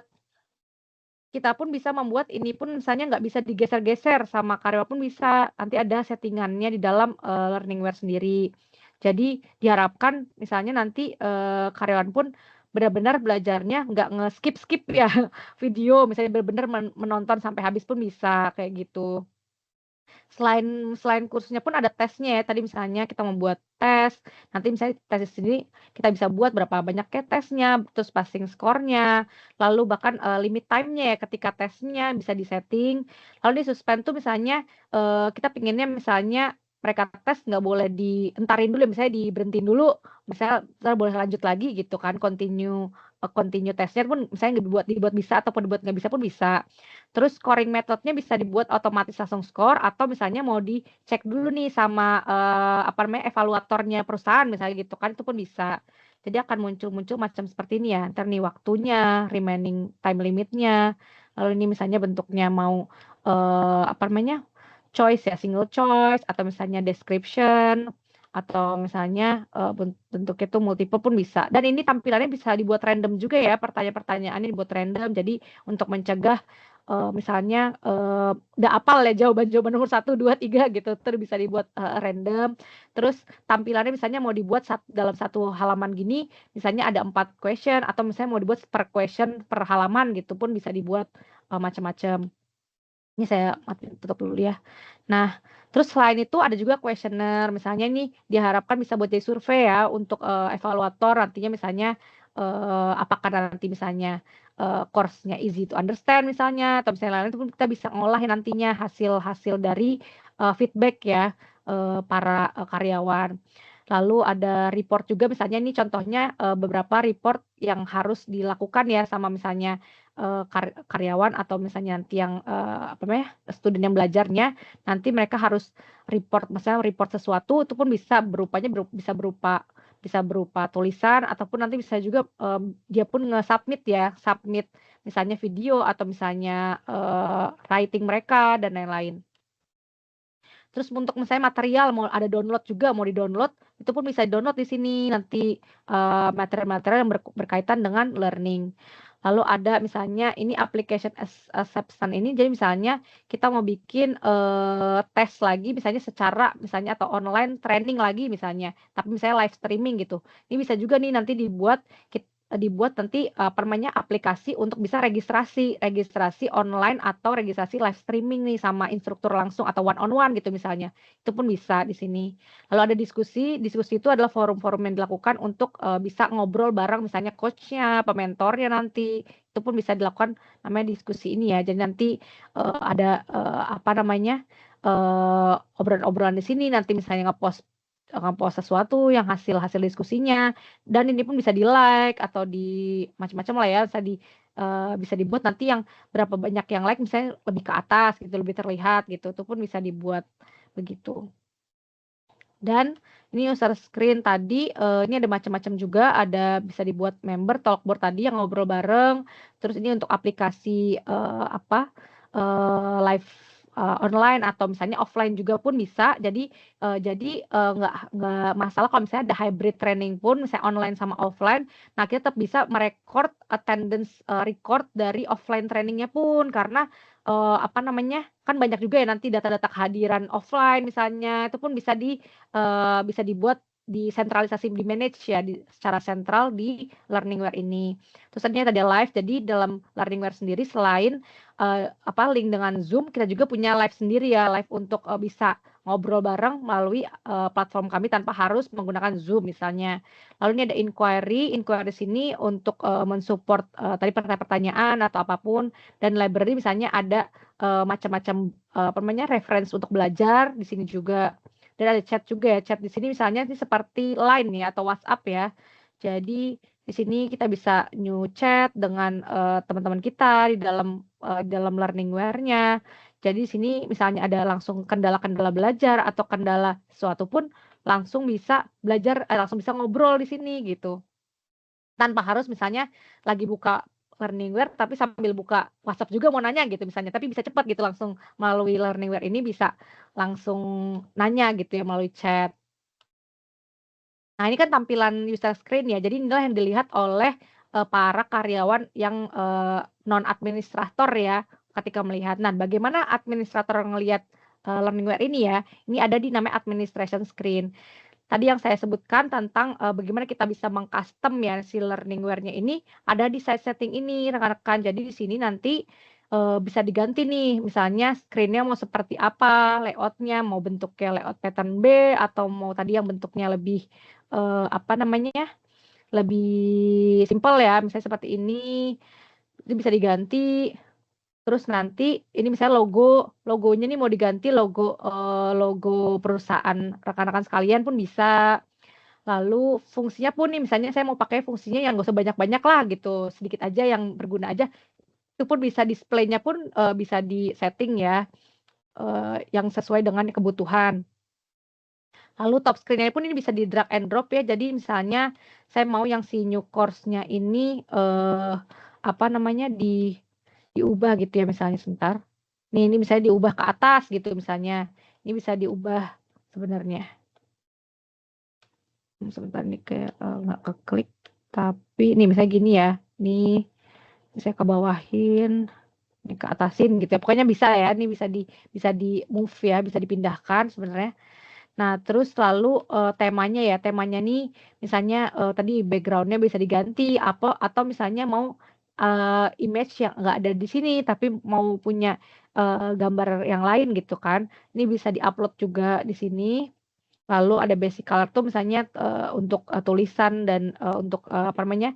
kita pun bisa membuat ini pun misalnya nggak bisa digeser-geser sama karyawan pun bisa, nanti ada settingannya di dalam, learningware sendiri. Jadi diharapkan misalnya nanti, karyawan pun benar-benar belajarnya nggak nge-skip-skip ya video, misalnya benar-benar menonton sampai habis pun bisa, kayak gitu. Selain selain kursusnya pun ada tesnya ya, tadi misalnya kita membuat tes, nanti misalnya tes sendiri kita bisa buat berapa banyak ya tesnya, terus passing skornya, lalu bahkan, limit time-nya ya ketika tesnya bisa di-setting, lalu di-suspend tuh misalnya, kita pengennya misalnya mereka tes nggak boleh dientarin dulu ya, misalnya diberhentiin dulu, misalnya entar boleh lanjut lagi gitu kan, continue tesnya pun misalnya dibuat dibuat bisa ataupun dibuat nggak bisa pun bisa. Terus scoring metode-nya bisa dibuat otomatis langsung skor atau misalnya mau dicek dulu nih sama, apa namanya, evaluatornya perusahaan misalnya gitu kan, itu pun bisa. Jadi akan muncul-muncul macam seperti ini ya, entar nih waktunya, remaining time limit-nya, lalu ini misalnya bentuknya mau, apa namanya, choice ya, single choice atau misalnya description, atau misalnya, bentuknya itu multiple pun bisa. Dan ini tampilannya bisa dibuat random juga ya, pertanyaan-pertanyaannya dibuat random, jadi untuk mencegah misalnya, udah hafal ya jawaban-jawaban nomor 1, 2, 3 gitu, terus bisa dibuat, random. Terus tampilannya misalnya mau dibuat dalam satu halaman gini, misalnya ada 4 question atau misalnya mau dibuat per question per halaman gitu pun bisa dibuat, macam-macam. Ini saya tutup dulu ya. Nah, terus selain itu ada juga kuesioner, misalnya nih diharapkan bisa buat jadi survei ya untuk, evaluator nantinya misalnya, apakah nanti misalnya, course-nya easy to understand misalnya, atau misalnya lain-lain itu pun kita bisa ngolah nantinya hasil-hasil dari, feedback ya, para, karyawan. Lalu ada report juga misalnya nih contohnya, beberapa report yang harus dilakukan ya sama misalnya, karyawan atau misalnya nanti yang, apa namanya, student yang belajarnya, nanti mereka harus report, misalnya report sesuatu itu pun bisa berupanya bisa berupa tulisan ataupun nanti bisa juga, dia pun nge-submit ya, submit misalnya video atau misalnya, writing mereka dan lain-lain. Terus untuk misalnya material mau ada download juga, mau di-download, itu pun bisa di-download di sini nanti, material-material yang berkaitan dengan learning. Lalu ada misalnya ini application assessment ini, jadi misalnya kita mau bikin, tes lagi misalnya secara misalnya atau online training lagi misalnya, tapi misalnya live streaming gitu. Ini bisa juga nih nanti dibuat nanti, apa namanya, aplikasi untuk bisa registrasi online atau registrasi live streaming nih sama instruktur langsung atau one on one gitu misalnya, itu pun bisa di sini. Lalu ada diskusi, diskusi itu adalah forum-forum yang dilakukan untuk, bisa ngobrol bareng misalnya coach-nya, pementornya nanti, itu pun bisa dilakukan namanya diskusi ini ya. Jadi nanti, ada, apa namanya, obrolan-obrolan di sini nanti misalnya nge-post sesuatu yang hasil-hasil diskusinya, dan ini pun bisa di-like atau macam-macam lah ya, bisa dibuat nanti yang berapa banyak yang like misalnya lebih ke atas gitu, lebih terlihat gitu, itu pun bisa dibuat begitu. Dan ini user screen tadi, ini ada macam-macam juga, ada bisa dibuat member, talkboard tadi yang ngobrol bareng, terus ini untuk aplikasi, apa, live, online atau misalnya offline juga pun bisa. Jadi, nggak masalah kalau misalnya ada hybrid training pun, misalnya online sama offline, nah kita tetap bisa merekord attendance, record dari offline training-nya pun. Karena, apa namanya, kan banyak juga ya nanti data-data kehadiran offline misalnya, itu pun bisa dibuat disentralisasi, di-manage ya secara sentral di Learningware ini. Terus tadinya tadi live, jadi dalam Learningware sendiri selain, apa, link dengan Zoom, kita juga punya live sendiri ya, live untuk, bisa ngobrol bareng melalui, platform kami tanpa harus menggunakan Zoom misalnya. Lalu ini ada inquiry di sini untuk, men-support, tadi pertanyaan atau apapun, dan library misalnya ada, macam-macam, apa namanya, reference untuk belajar di sini juga. Dan ada chat juga ya, chat di sini misalnya ini seperti Line ya atau WhatsApp ya. Jadi di sini kita bisa new chat dengan, teman-teman kita di dalam Learningware-nya. Jadi di sini misalnya ada langsung kendala-kendala belajar atau kendala sesuatu pun langsung bisa belajar langsung bisa ngobrol di sini gitu. Tanpa harus misalnya lagi buka Learningware, tapi sambil buka WhatsApp juga mau nanya gitu misalnya, tapi bisa cepat gitu langsung melalui Learningware ini bisa langsung nanya gitu ya melalui chat. Nah ini kan tampilan user screen ya, jadi inilah yang dilihat oleh, para karyawan yang non administrator ya ketika melihat. Nah, bagaimana administrator ngelihat learningware ini ya? Ini ada di namanya administration screen. Tadi yang saya sebutkan tentang bagaimana kita bisa mengcustom ya si learningware-nya ini ada di side setting ini rekan-rekan. Jadi di sini nanti bisa diganti nih, misalnya screen-nya mau seperti apa, layout-nya mau bentuknya layout pattern B atau mau tadi yang bentuknya lebih apa namanya, lebih simpel ya, misalnya seperti ini, itu bisa diganti. Terus nanti ini misalnya logonya nih mau diganti logo perusahaan rekan-rekan sekalian pun bisa. Lalu fungsinya pun nih misalnya saya mau pakai fungsinya yang nggak usah banyak-banyak lah gitu, sedikit aja yang berguna aja, itu pun bisa display-nya pun bisa di-setting ya, yang sesuai dengan kebutuhan. Lalu top screen-nya pun ini bisa di drag and drop ya, jadi misalnya saya mau yang si new course-nya ini apa namanya, diubah gitu ya misalnya sebentar. Nih ini misalnya diubah ke atas gitu misalnya. Ini bisa diubah sebenarnya. Sebentar nih kayak nggak keklik. Tapi nih misalnya gini ya. Nih saya ke bawahin, ini ke atasin gitu ya. Pokoknya bisa ya. Ini bisa di move ya, bisa dipindahkan sebenarnya. Nah, terus lalu temanya ya. Temanya nih misalnya tadi background-nya bisa diganti atau misalnya mau image yang nggak ada di sini tapi mau punya gambar yang lain gitu kan. Ini bisa di-upload juga di sini. Lalu ada basic color tuh misalnya untuk tulisan dan untuk apa namanya,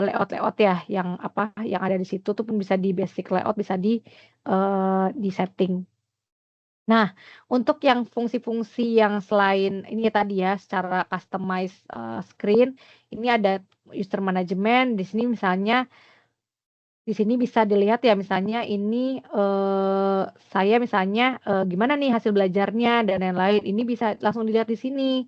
layout-layout ya yang ada di situ tuh pun bisa di basic layout, bisa di-setting. Nah, untuk yang fungsi-fungsi yang selain ini tadi ya secara customize screen, ini ada user management. Di sini misalnya di sini bisa dilihat ya misalnya ini saya misalnya gimana nih hasil belajarnya dan lain-lain. Ini bisa langsung dilihat di sini.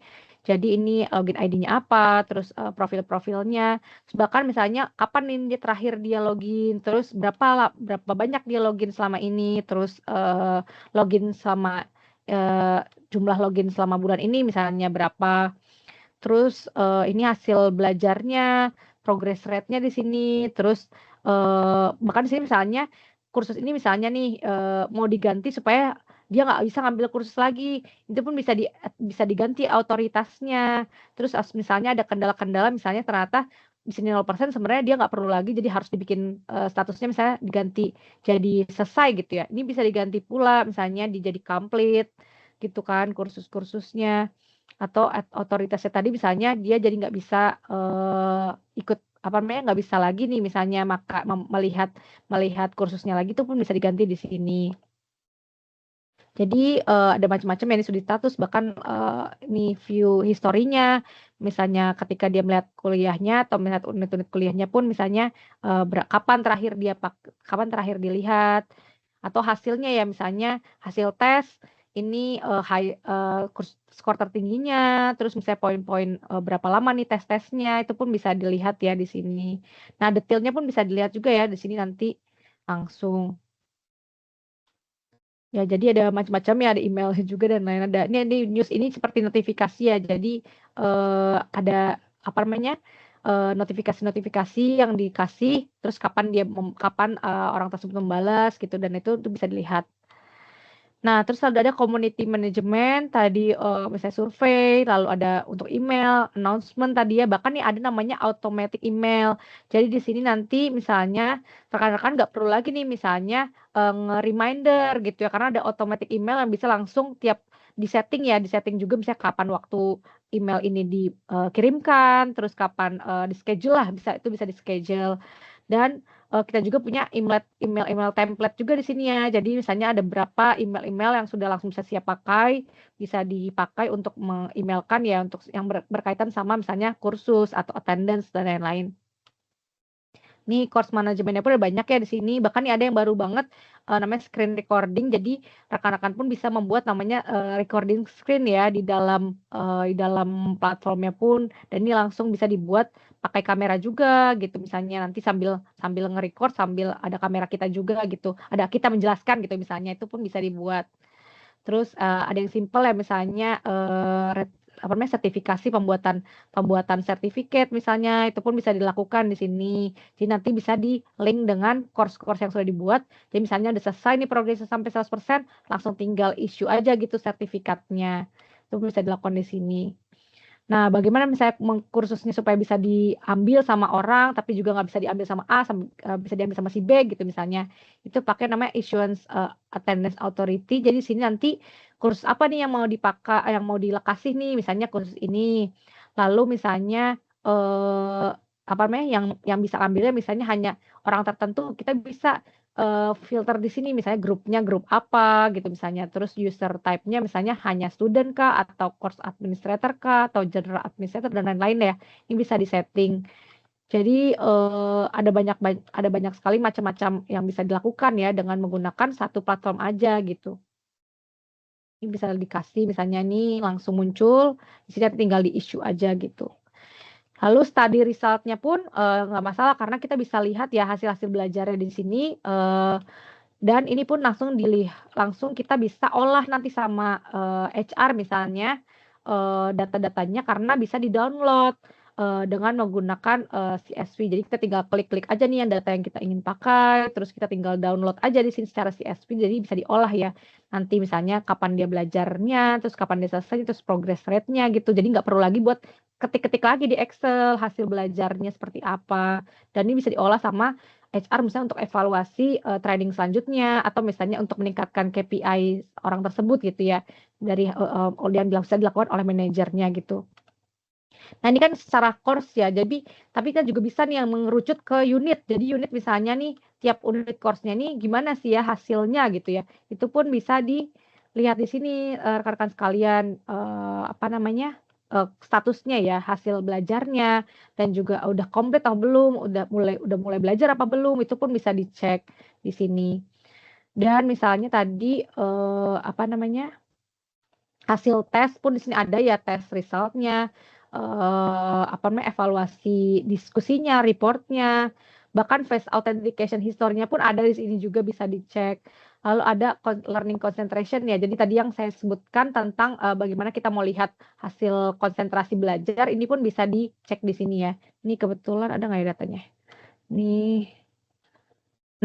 Jadi ini login ID-nya apa, terus profil-profilnya, terus bahkan misalnya kapan nih dia terakhir dia login, terus berapa banyak dia login selama ini, terus login selama jumlah login selama bulan ini misalnya berapa. Terus ini hasil belajarnya, progress rate-nya di sini, terus bahkan di sini misalnya kursus ini misalnya nih mau diganti supaya dia nggak bisa ngambil kursus lagi, itu pun bisa diganti otoritasnya. Terus misalnya ada kendala-kendala misalnya ternyata di sini 0% sebenarnya dia nggak perlu lagi jadi harus dibikin statusnya misalnya diganti jadi selesai gitu ya. Ini bisa diganti pula misalnya jadi complete gitu kan kursus-kursusnya. Atau otoritasnya tadi misalnya dia jadi nggak bisa ikut apa namanya, nggak bisa lagi nih misalnya melihat kursusnya lagi itu pun bisa diganti di sini. Jadi ada macam-macam ya, ini studi status bahkan ini view historinya, misalnya ketika dia melihat kuliahnya atau melihat unit-unit kuliahnya pun misalnya kapan terakhir dilihat, atau hasilnya ya misalnya hasil tes ini skor tertingginya, terus misalnya poin-poin berapa lama nih tes-tesnya itu pun bisa dilihat ya di sini. Nah, detailnya pun bisa dilihat juga ya di sini nanti langsung. Ya, jadi ada macam-macam ya, ada email juga dan lain ada. Ini news ini seperti notifikasi ya. Jadi ada apa namanya? Notifikasi-notifikasi yang dikasih, terus kapan orang tersebut membalas gitu dan itu bisa dilihat. Nah, terus ada community management tadi misalnya survei, lalu ada untuk email, announcement tadi ya, bahkan nih ada namanya automatic email. Jadi di sini nanti misalnya rekan-rekan nggak perlu lagi nih misalnya nge-reminder gitu ya, karena ada automatic email yang bisa langsung tiap disetting juga misalnya kapan waktu email ini dikirimkan, terus kapan di-schedule lah, itu bisa di-schedule. Dan kita juga punya email template juga di sini ya. Jadi misalnya ada berapa email-email yang sudah langsung bisa siap pakai, bisa dipakai untuk meng-emailkan ya untuk yang berkaitan sama misalnya kursus atau attendance dan lain-lain. Nih course manajemennya pun ada banyak ya di sini. Bahkan nih ada yang baru banget namanya screen recording. Jadi rekan-rekan pun bisa membuat namanya recording screen ya di dalam platformnya pun. Dan ini langsung bisa dibuat pakai kamera juga gitu. Misalnya nanti sambil nge-record sambil ada kamera kita juga gitu. Ada kita menjelaskan gitu misalnya itu pun bisa dibuat. Terus ada yang simple ya misalnya sertifikasi pembuatan sertifikat misalnya, itu pun bisa dilakukan di sini. Jadi nanti bisa di-link dengan course-course yang sudah dibuat. Jadi misalnya udah selesai nih progresnya sampai 100%, langsung tinggal issue aja gitu sertifikatnya. Itu bisa dilakukan di sini. Nah, bagaimana misalnya kursusnya supaya bisa diambil sama orang, tapi juga nggak bisa diambil sama A, bisa diambil sama si B gitu misalnya. Itu pakai namanya issuance attendance authority. Jadi sini nanti kursus apa nih yang mau yang mau dilekasih nih, misalnya kursus ini. Lalu misalnya apa namanya yang bisa ambilnya misalnya hanya orang tertentu, kita bisa filter di sini misalnya grupnya grup apa gitu misalnya, terus user type-nya misalnya hanya student kah, atau course administrator kah, atau general administrator dan lain-lain ya, ini bisa di-setting. Jadi ada banyak sekali macam-macam yang bisa dilakukan ya dengan menggunakan satu platform aja gitu. Ini bisa dikasih misalnya nih langsung muncul, di sini tinggal di-issue aja gitu. Lalu study result-nya pun nggak masalah karena kita bisa lihat ya hasil-hasil belajarnya di sini, dan ini pun langsung kita bisa olah nanti sama HR misalnya data-datanya karena bisa di-download dengan menggunakan CSV. Jadi kita tinggal klik-klik aja nih yang data yang kita ingin pakai, terus kita tinggal download aja di sini secara CSV, jadi bisa diolah ya. Nanti misalnya kapan dia belajarnya, terus kapan dia selesai, terus progress rate-nya gitu. Jadi nggak perlu lagi buat ketik-ketik lagi di Excel hasil belajarnya seperti apa. Dan ini bisa diolah sama HR misalnya untuk evaluasi training selanjutnya atau misalnya untuk meningkatkan KPI orang tersebut gitu ya dari yang bisa dilakukan oleh manajernya gitu. Nah ini kan secara course ya, tapi kita juga bisa nih yang mengerucut ke unit. Jadi unit misalnya nih tiap unit course-nya nih gimana sih ya hasilnya gitu ya. Itu pun bisa dilihat di sini rekan-rekan sekalian apa namanya statusnya ya hasil belajarnya dan juga udah komplit atau belum, udah mulai belajar apa belum, itu pun bisa dicek di sini. Dan misalnya tadi apa namanya hasil tes pun di sini ada ya tes resultnya, apa namanya evaluasi diskusinya, reportnya, bahkan face authentication history-nya pun ada di sini juga bisa dicek. Lalu ada learning concentration ya. Jadi tadi yang saya sebutkan tentang bagaimana kita mau lihat hasil konsentrasi belajar, ini pun bisa dicek di sini ya. Ini kebetulan ada nggak ya datanya? Nih.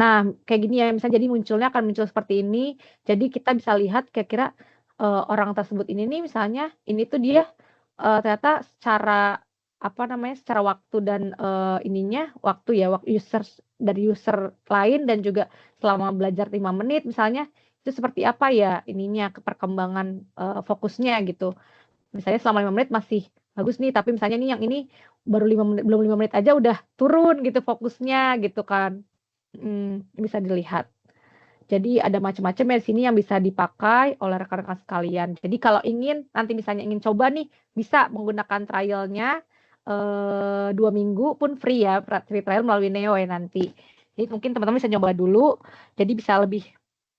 Nah, kayak gini ya, misalnya jadi munculnya akan muncul seperti ini. Jadi kita bisa lihat kira-kira orang tersebut ini nih misalnya, ini tuh dia ternyata secara apa namanya, secara waktu dan waktu dari user lain dan juga selama belajar 5 menit misalnya, itu seperti apa ya perkembangan fokusnya gitu. Misalnya selama 5 menit masih bagus nih, tapi misalnya nih yang ini baru 5 menit, belum 5 menit aja udah turun gitu fokusnya gitu kan. Bisa dilihat. Jadi ada macam-macam ya di sini yang bisa dipakai oleh rekan-rekan sekalian. Jadi kalau nanti misalnya ingin coba nih, bisa menggunakan trial-nya 2 minggu pun free ya, free trial melalui Neo ya nanti. Jadi mungkin teman-teman bisa coba dulu, jadi bisa lebih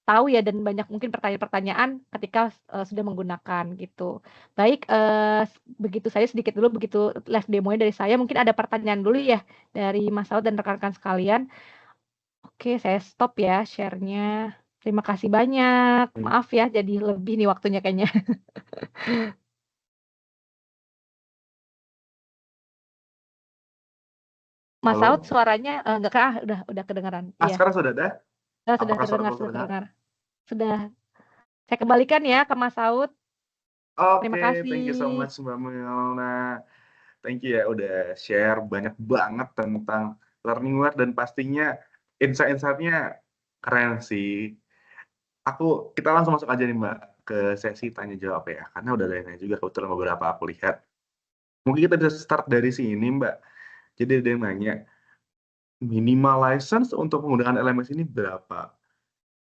tahu ya dan banyak mungkin pertanyaan-pertanyaan ketika sudah menggunakan gitu. Baik, begitu saja sedikit dulu begitu live demonya dari saya. Mungkin ada pertanyaan dulu ya dari Mas Saud dan rekan-rekan sekalian. Oke, saya stop ya share-nya. Terima kasih banyak. Maaf ya, jadi lebih nih waktunya kayaknya. Mas Halo? Saud suaranya enggak udah kedengaran. Iya. Sekarang sudah ada? Sudah Apakah suara terdengar. Sudah. Saya kembalikan ya ke Mas Saud. Terima Oke, thank you so kasih. much Mbak Melna. Thank you ya udah share banyak banget tentang Learningware dan pastinya insight-insight-nya keren sih. Kita langsung masuk aja nih Mbak ke sesi tanya jawab ya, karena udah ada yang nanya juga kebetulan beberapa aku lihat. Mungkin kita bisa start dari sini Mbak. Jadi ada yang nanya, minimal license untuk penggunaan LMS ini berapa?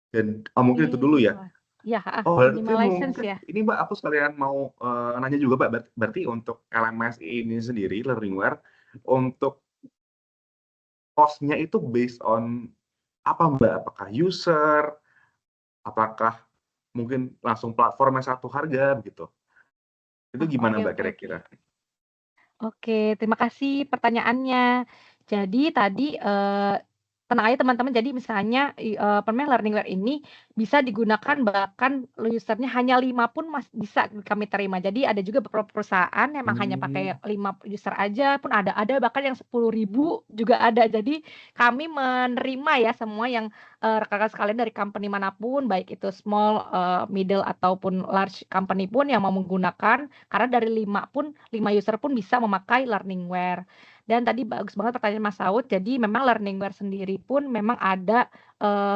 Dan mungkin itu dulu ya. Iya, Berarti minimal license mungkin ya. ini Mbak, aku sekalian mau nanya juga Mbak, berarti untuk LMS ini sendiri, Learningware, untuk cost-nya itu based on apa Mbak? Apakah user? Apakah mungkin langsung platformnya satu harga begitu? Itu gimana Mbak kira-kira? Oke, terima kasih pertanyaannya. Jadi tadi tenang aja teman-teman, jadi misalnya Learningware ini bisa digunakan bahkan user-nya hanya 5 pun bisa kami terima. Jadi ada juga beberapa perusahaan emang hanya pakai 5 user aja pun ada bahkan yang 10.000 juga ada. Jadi kami menerima ya semua yang rekan-rekan sekalian dari company manapun, baik itu small, middle ataupun large company pun yang mau menggunakan, karena dari 5 user pun bisa memakai Learningware. Dan tadi bagus banget pertanyaan Mas Saud, jadi memang Learningware sendiri pun memang ada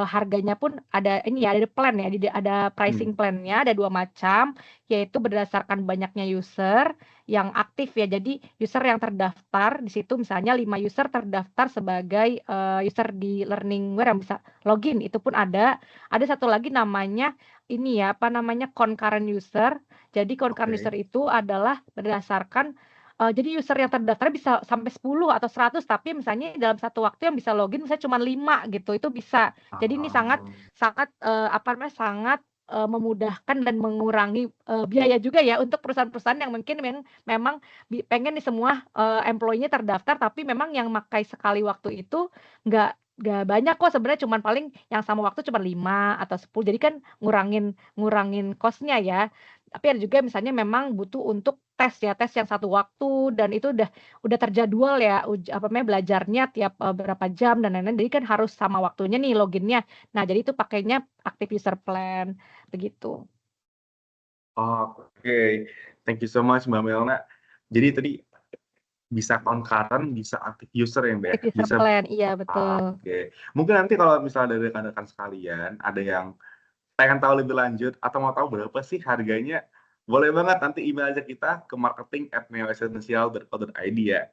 harganya pun ada ini ya, ada plan ya, ada pricing plan-nya, ada 2 macam, yaitu berdasarkan banyaknya user yang aktif ya. Jadi user yang terdaftar di situ misalnya 5 user terdaftar sebagai user di Learningware yang bisa login, itu pun ada. Ada satu lagi namanya ini ya, concurrent user. Jadi concurrent user itu adalah berdasarkan jadi user yang terdaftar bisa sampai 10 atau 100, tapi misalnya dalam satu waktu yang bisa login misalnya cuma 5 gitu, itu bisa. Jadi ini sangat memudahkan dan mengurangi biaya juga ya untuk perusahaan-perusahaan yang mungkin memang pengen nih semua employee-nya terdaftar, tapi memang yang makai sekali waktu itu nggak banyak kok sebenarnya, cuman paling yang sama waktu cuma 5 atau 10, jadi kan ngurangin cost-nya ya. Tapi ada juga misalnya memang butuh untuk tes yang satu waktu dan itu udah terjadwal ya belajarnya tiap berapa jam dan lain-lain. Jadi kan harus sama waktunya nih loginnya. Nah, jadi itu pakainya active user plan begitu. Oke, thank you so much Mbak Melna. Jadi tadi bisa concurrent, bisa active user ya Mbak? Active user plan, iya betul. Oke. Mungkin nanti kalau misalnya dari rekan-rekan sekalian ada yang pengen tahu lebih lanjut atau mau tahu berapa sih harganya, boleh banget nanti email aja kita ke marketing@neoessential.co.id ya.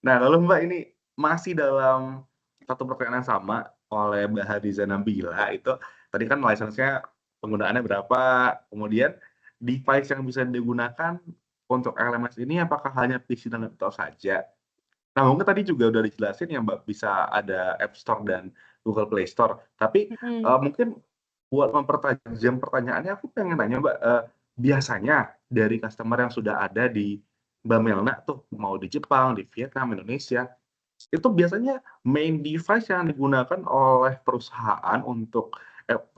Nah, lalu Mbak ini masih dalam satu pertanyaan yang sama oleh Mbak Hadiza Nabila, itu tadi kan license-nya penggunaannya berapa, kemudian device yang bisa digunakan untuk LMS ini apakah hanya PC dan laptop saja? Nah, mungkin tadi juga udah dijelasin ya Mbak, bisa ada App Store dan Google Play Store. Tapi mungkin buat mempertajam pertanyaannya, aku pengen nanya Mbak, biasanya dari customer yang sudah ada di Mbak Melna tuh, mau di Jepang, di Vietnam, Indonesia, itu biasanya main device yang digunakan oleh perusahaan untuk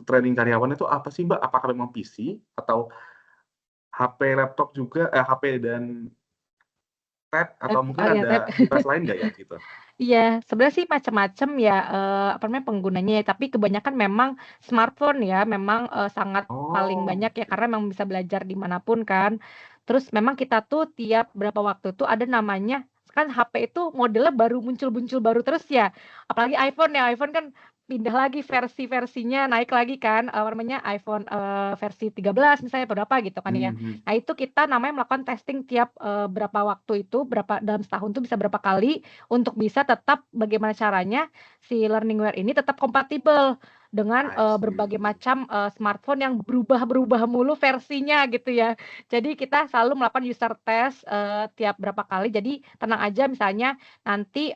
training karyawan itu apa sih Mbak? Apakah memang PC atau HP, laptop juga, HP dan tab atau mungkin tab. ada device lain nggak ya gitu? Iya, sebenarnya sih macam-macam ya, penggunanya ya, tapi kebanyakan memang smartphone ya, memang sangat paling banyak ya, karena memang bisa belajar di manapun kan. Terus memang kita tuh tiap berapa waktu tuh ada namanya, kan HP itu modelnya baru muncul baru terus ya, apalagi iPhone ya, iPhone kan pindah lagi versi-versinya naik lagi kan, iPhone versi 13 misalnya berapa gitu kan ya. Nah itu kita namanya melakukan testing tiap berapa waktu itu, dalam setahun tuh bisa berapa kali, untuk bisa tetap bagaimana caranya si Learningware ini tetap kompatibel dengan berbagai macam smartphone yang berubah mulu versinya gitu ya. Jadi kita selalu melakukan user test tiap berapa kali. Jadi tenang aja, misalnya nanti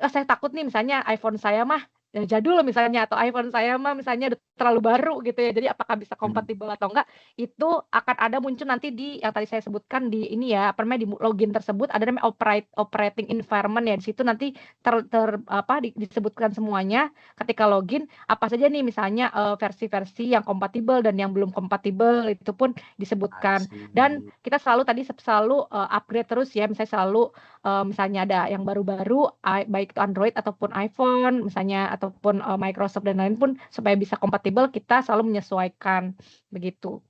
saya takut nih misalnya iPhone saya mah jadul misalnya, atau iPhone saya mah misalnya udah terlalu baru gitu ya. Jadi apakah bisa kompatibel atau enggak, itu akan ada muncul nanti di yang tadi saya sebutkan di ini ya, di login tersebut ada namanya operating environment ya. Di situ nanti disebutkan semuanya ketika login apa saja nih, misalnya versi-versi yang kompatibel dan yang belum kompatibel itu pun disebutkan. Dan kita selalu upgrade terus ya, misalnya selalu misalnya ada yang baru-baru baik itu Android ataupun iPhone misalnya ataupun Microsoft dan lain pun, supaya bisa kompatibel kita selalu menyesuaikan begitu.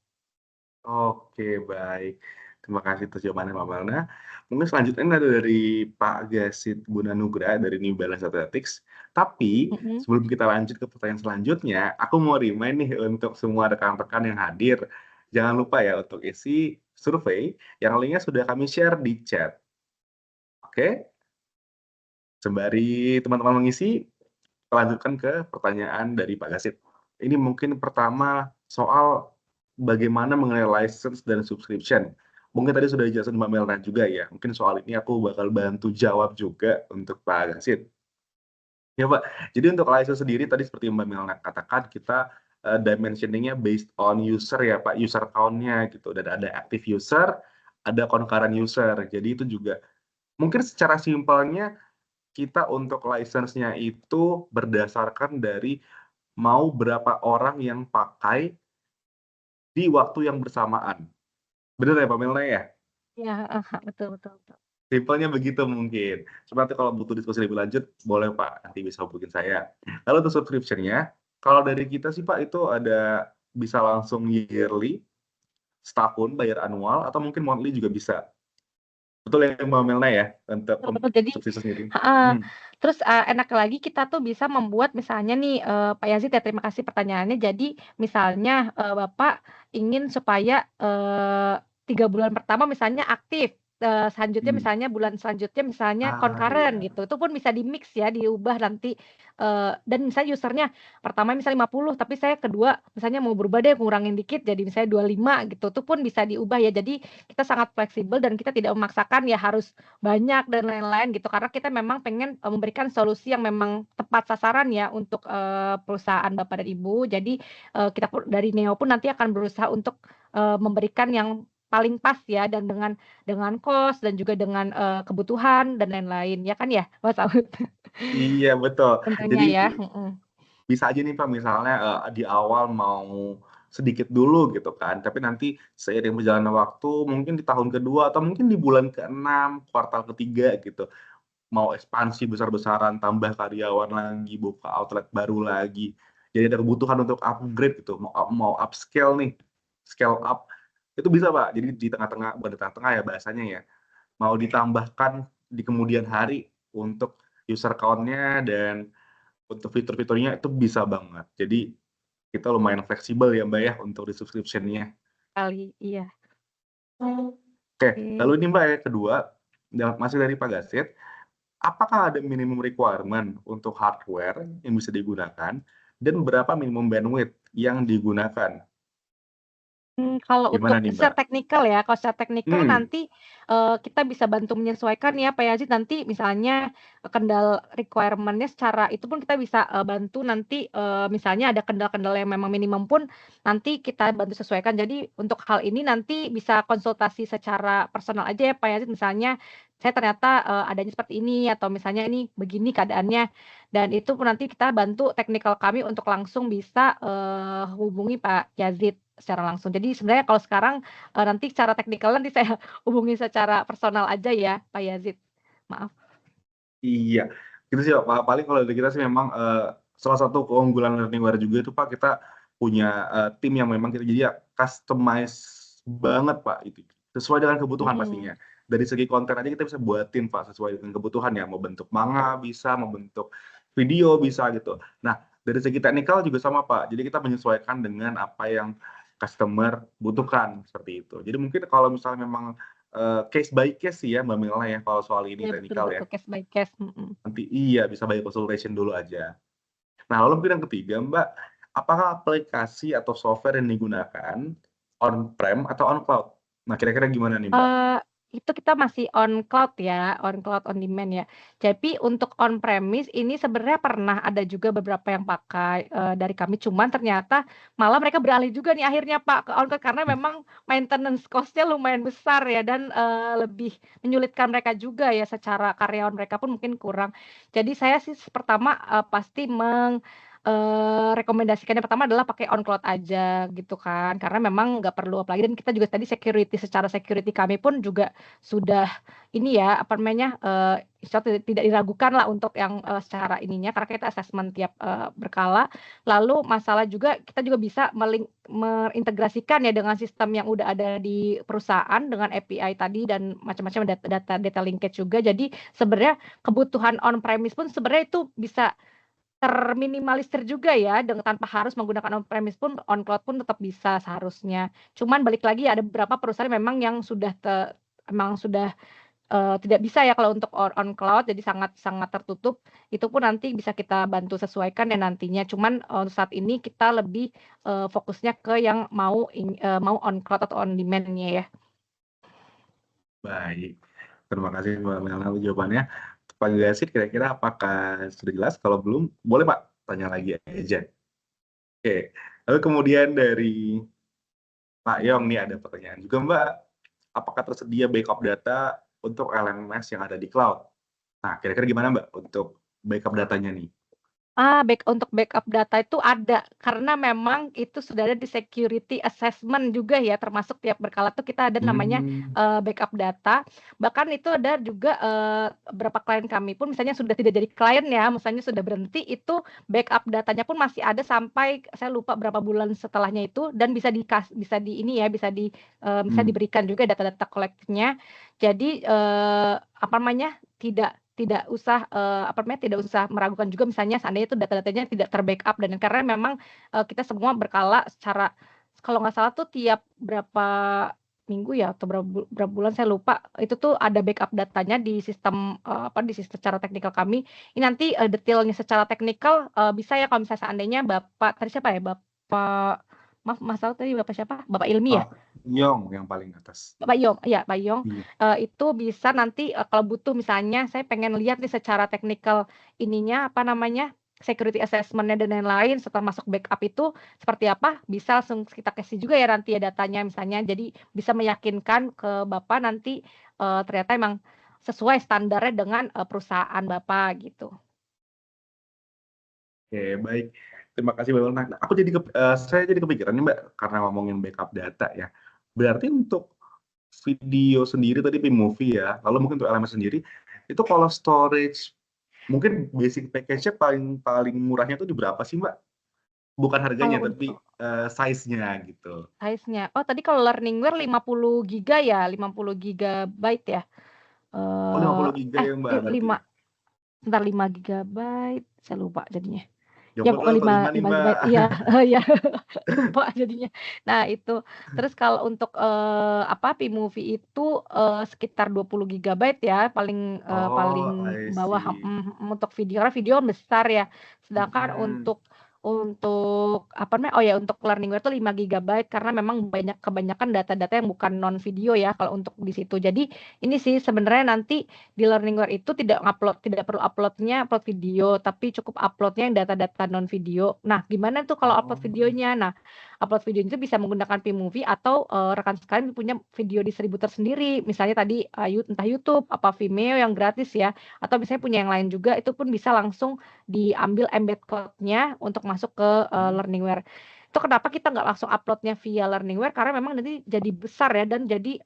Oke, baik. Terima kasih atas jawabannya Mbak Melna. Mungkin selanjutnya ada dari Pak Gasit Gunanugra dari New Balance Athletics. Tapi sebelum kita lanjut ke pertanyaan selanjutnya, aku mau remind nih untuk semua rekan-rekan yang hadir, jangan lupa ya untuk isi survei yang linknya sudah kami share di chat. Oke? Sembari teman-teman mengisi, kita lanjutkan ke pertanyaan dari Pak Gasit. Ini mungkin pertama soal bagaimana mengenai license dan subscription. Mungkin tadi sudah dijelasin Mbak Melna juga ya, mungkin soal ini aku bakal bantu jawab juga untuk Pak Gasit. Ya Pak, jadi untuk license sendiri tadi seperti Mbak Melna katakan, kita dimensioning-nya based on user ya Pak, user count-nya gitu, dan ada active user, ada concurrent user. Jadi itu juga mungkin secara simpelnya kita untuk license-nya itu berdasarkan dari mau berapa orang yang pakai di waktu yang bersamaan. Bener ya, Mbak Melna ya? Iya, heeh, betul betul betul. Simpelnya begitu mungkin. Cuma nanti kalau butuh diskusi lebih lanjut, boleh Pak, nanti bisa hubungin saya. Lalu untuk subscription-nya, kalau dari kita sih Pak itu ada bisa langsung yearly, setahun bayar annual, atau mungkin monthly juga bisa. Betul ya Mbak Melna ya? Untuk Betul betul. Jadi subscription sendiri? heeh, Hmm. terus, enak lagi kita tuh bisa membuat misalnya nih, Pak Yazid ya, terima kasih pertanyaannya. Jadi misalnya, Bapak ingin supaya, 3 bulan pertama misalnya aktif, selanjutnya Hmm. misalnya bulan selanjutnya misalnya concurrent Iya. gitu. Itu pun bisa di-mix ya, diubah nanti, dan misalnya user-nya pertama misalnya 50, tapi saya kedua misalnya mau berubah deh, ngurangin dikit jadi misalnya 25 gitu. Itu pun bisa diubah ya. Jadi kita sangat fleksibel dan kita tidak memaksakan ya harus banyak dan lain-lain gitu, karena kita memang pengen, memberikan solusi yang memang tepat sasaran ya untuk, perusahaan Bapak dan Ibu. Jadi, kita pun dari Neo pun nanti akan berusaha untuk, memberikan yang paling pas ya dan dengan cost dan juga dengan, kebutuhan dan lain-lain, ya kan ya, Mas Aud? Iya betul. Tentunya Jadi ya, mhm. bisa aja nih Pak misalnya, di awal mau sedikit dulu gitu kan, tapi nanti seiring berjalannya waktu mungkin di tahun kedua atau mungkin di bulan ke-6, kuartal ketiga gitu, mau ekspansi besar-besaran, tambah karyawan lagi, buka outlet baru lagi. Jadi ada kebutuhan untuk upgrade gitu, mau upscale nih, scale up, itu bisa Pak. Jadi di tengah-tengah bukan di tengah-tengah ya bahasanya ya, mau ditambahkan di kemudian hari untuk user count-nya dan untuk fitur-fiturnya itu bisa banget. Jadi kita lumayan fleksibel ya Mbak ya untuk di subscription-nya. Kali, iya. Oke, Oke. lalu ini Mbak yang kedua, masih dari Pak Gasit, apakah ada minimum requirement untuk hardware yang bisa digunakan dan berapa minimum bandwidth yang digunakan? Kalau Gimana untuk nih secara Mbak? teknikal ya, kalau secara teknikal Hmm. nanti, kita bisa bantu menyesuaikan ya, Pak Yazid, nanti misalnya kendala requirement-nya secara itu pun kita bisa, bantu nanti, misalnya ada kendala-kendala yang memang minimum pun nanti kita bantu sesuaikan. Jadi untuk hal ini nanti bisa konsultasi secara personal aja ya, Pak Yazid, misalnya saya ternyata, adanya seperti ini atau misalnya ini begini keadaannya, dan itu pun nanti kita bantu teknikal kami untuk langsung bisa, hubungi Pak Yazid secara langsung. Jadi sebenarnya kalau sekarang, nanti secara teknikal nanti saya hubungi secara personal aja ya, Pak Yazid. Maaf. Iya, gitu sih Pak, paling kalau dari kita sih memang, salah satu keunggulan Learningware juga itu Pak, kita punya, tim yang memang kita jadi ya customize banget Pak itu, sesuai dengan kebutuhan Mhm. pastinya. Dari segi konten aja kita bisa buatin Pak, sesuai dengan kebutuhan ya, mau bentuk manga bisa, mau bentuk video bisa gitu. Nah, dari segi teknikal juga sama Pak, jadi kita menyesuaikan dengan apa yang customer butuhkan, seperti itu. Jadi mungkin kalau misalnya memang, case by case sih ya Mbak Mila ya, kalau soal ini Iya betul teknikal ya. betul, case by case, mhm. Nanti iya, bisa by consultation dulu aja. Nah, lalu mungkin yang ketiga, Mbak, apakah aplikasi atau software yang digunakan on-prem atau on cloud? Nah, kira-kira gimana nih, Mbak? Eee, itu kita masih on cloud ya, on cloud on demand ya. Jadi untuk on premise ini sebenarnya pernah ada juga beberapa yang pakai, dari kami, cuman ternyata malah mereka beralih juga nih akhirnya Pak ke on cloud karena memang maintenance cost-nya lumayan besar ya dan, lebih menyulitkan mereka juga ya secara karyawan mereka pun mungkin kurang. Jadi saya sih pertama, pasti rekomendasikan yang pertama adalah pakai on cloud aja gitu kan, karena memang nggak perlu apalagi dan kita juga tadi secara security kami pun juga sudah ini ya, apa namanya, tidak diragukan lah untuk yang, secara ininya karena kita assessment tiap, berkala. Lalu masalah juga kita juga bisa merintegrasikan ya dengan sistem yang udah ada di perusahaan dengan API tadi dan macam-macam data linkage juga. Jadi sebenarnya kebutuhan on premise pun sebenarnya itu bisa terminimalisir juga ya tanpa harus menggunakan on premise pun on cloud pun tetap bisa seharusnya. Cuman balik lagi ada beberapa perusahaan memang yang sudah emang sudah, tidak bisa ya kalau untuk on cloud jadi sangat sangat tertutup, itu pun nanti bisa kita bantu sesuaikan ya nantinya. Cuman, saat ini kita lebih, fokusnya ke yang mau on cloud atau on demand-nya ya. Baik, terima kasih Mbak Melna untuk jawabannya. Pak Gasit, kira-kira apakah sudah jelas? Kalau belum, boleh Pak, tanya lagi aja. Oke, lalu kemudian dari Pak Yong nih ada pertanyaan juga, Mbak. Apakah tersedia backup data untuk LMS yang ada di cloud? Nah, kira-kira gimana Mbak untuk backup datanya nih? Untuk backup data itu ada, karena memang itu sudah ada di security assessment juga ya, termasuk tiap berkala tuh kita ada namanya, Mmm, backup data. Bahkan itu ada juga, beberapa klien kami pun misalnya sudah tidak jadi klien ya, misalnya sudah berhenti, itu backup datanya pun masih ada sampai saya lupa berapa bulan setelahnya itu, dan bisa di ini ya, bisa mhm, diberikan juga data-data kolektifnya. Jadi, apa namanya, tidak usah, tidak usah meragukan juga misalnya seandainya itu data-datanya tidak ter-backup dan karena memang, kita semua berkala secara kalau nggak salah tuh tiap berapa minggu ya atau berapa bulan saya lupa, itu tuh ada backup datanya di sistem, di sistem secara teknikal kami. Ini nanti, detailnya secara teknikal, bisa ya kalau misalnya seandainya Bapak tadi siapa ya? Maaf Mas tahu tadi Bapak siapa? Bapak Ilmi ya? Pak Yong yang paling atas. Pak Yong, iya Pak Yong, Iya. itu bisa nanti, kalau butuh misalnya saya pengen lihat nih secara teknikal ininya, apa namanya, security assessment-nya dan lain-lain setelah masuk backup itu seperti apa, bisa langsung kita kasih juga ya nanti ya datanya misalnya. Jadi bisa meyakinkan ke Bapak nanti, ternyata emang sesuai standarnya dengan, perusahaan Bapak gitu. Oke, baik. Terima kasih Mbak. Nah, saya jadi kepikiran nih Mbak, karena ngomongin backup data ya. Berarti untuk video sendiri tadi Vmovie ya, lalu mungkin untuk LMS sendiri, itu kalau storage mungkin basic package-nya paling paling murahnya tuh di berapa sih Mbak? Bukan harganya, Kalau tapi, untuk size-nya gitu. size-nya, oh tadi kalau Learningware 50 giga ya, 50 gigabyte ya? Oh 50 GB ya Mbak berarti? 5 sebentar 5 gigabyte, saya lupa jadinya. Yang Ya betul pokoknya apa 5 nih 5 Mbak? gigabyte, iya, iya, lupa jadinya. Nah itu, terus kalau untuk, Vmovie itu, sekitar 20 gigabyte ya paling Oh, I bawah, see. untuk video, karena video kan besar ya. Sedangkan Mhm, untuk apa namanya, oh ya untuk Learningware itu 5 gigabyte karena memang kebanyakan data-data yang bukan non video ya kalau untuk di situ. Jadi ini sih sebenarnya nanti di Learningware itu tidak perlu upload video, tapi cukup upload-nya yang data-data non video. Nah, gimana tuh kalau upload oh, videonya? Nah, upload videonya itu bisa menggunakan Vmovie atau, rekan sekalian punya video distributor sendiri. Misalnya tadi, entah YouTube, apa Vimeo yang gratis ya, atau misalnya punya yang lain juga, itu pun bisa langsung diambil embed code-nya untuk masuk ke, mhm, Learningware. Itu kenapa kita nggak langsung upload-nya via Learningware, karena memang nanti jadi besar ya dan jadi,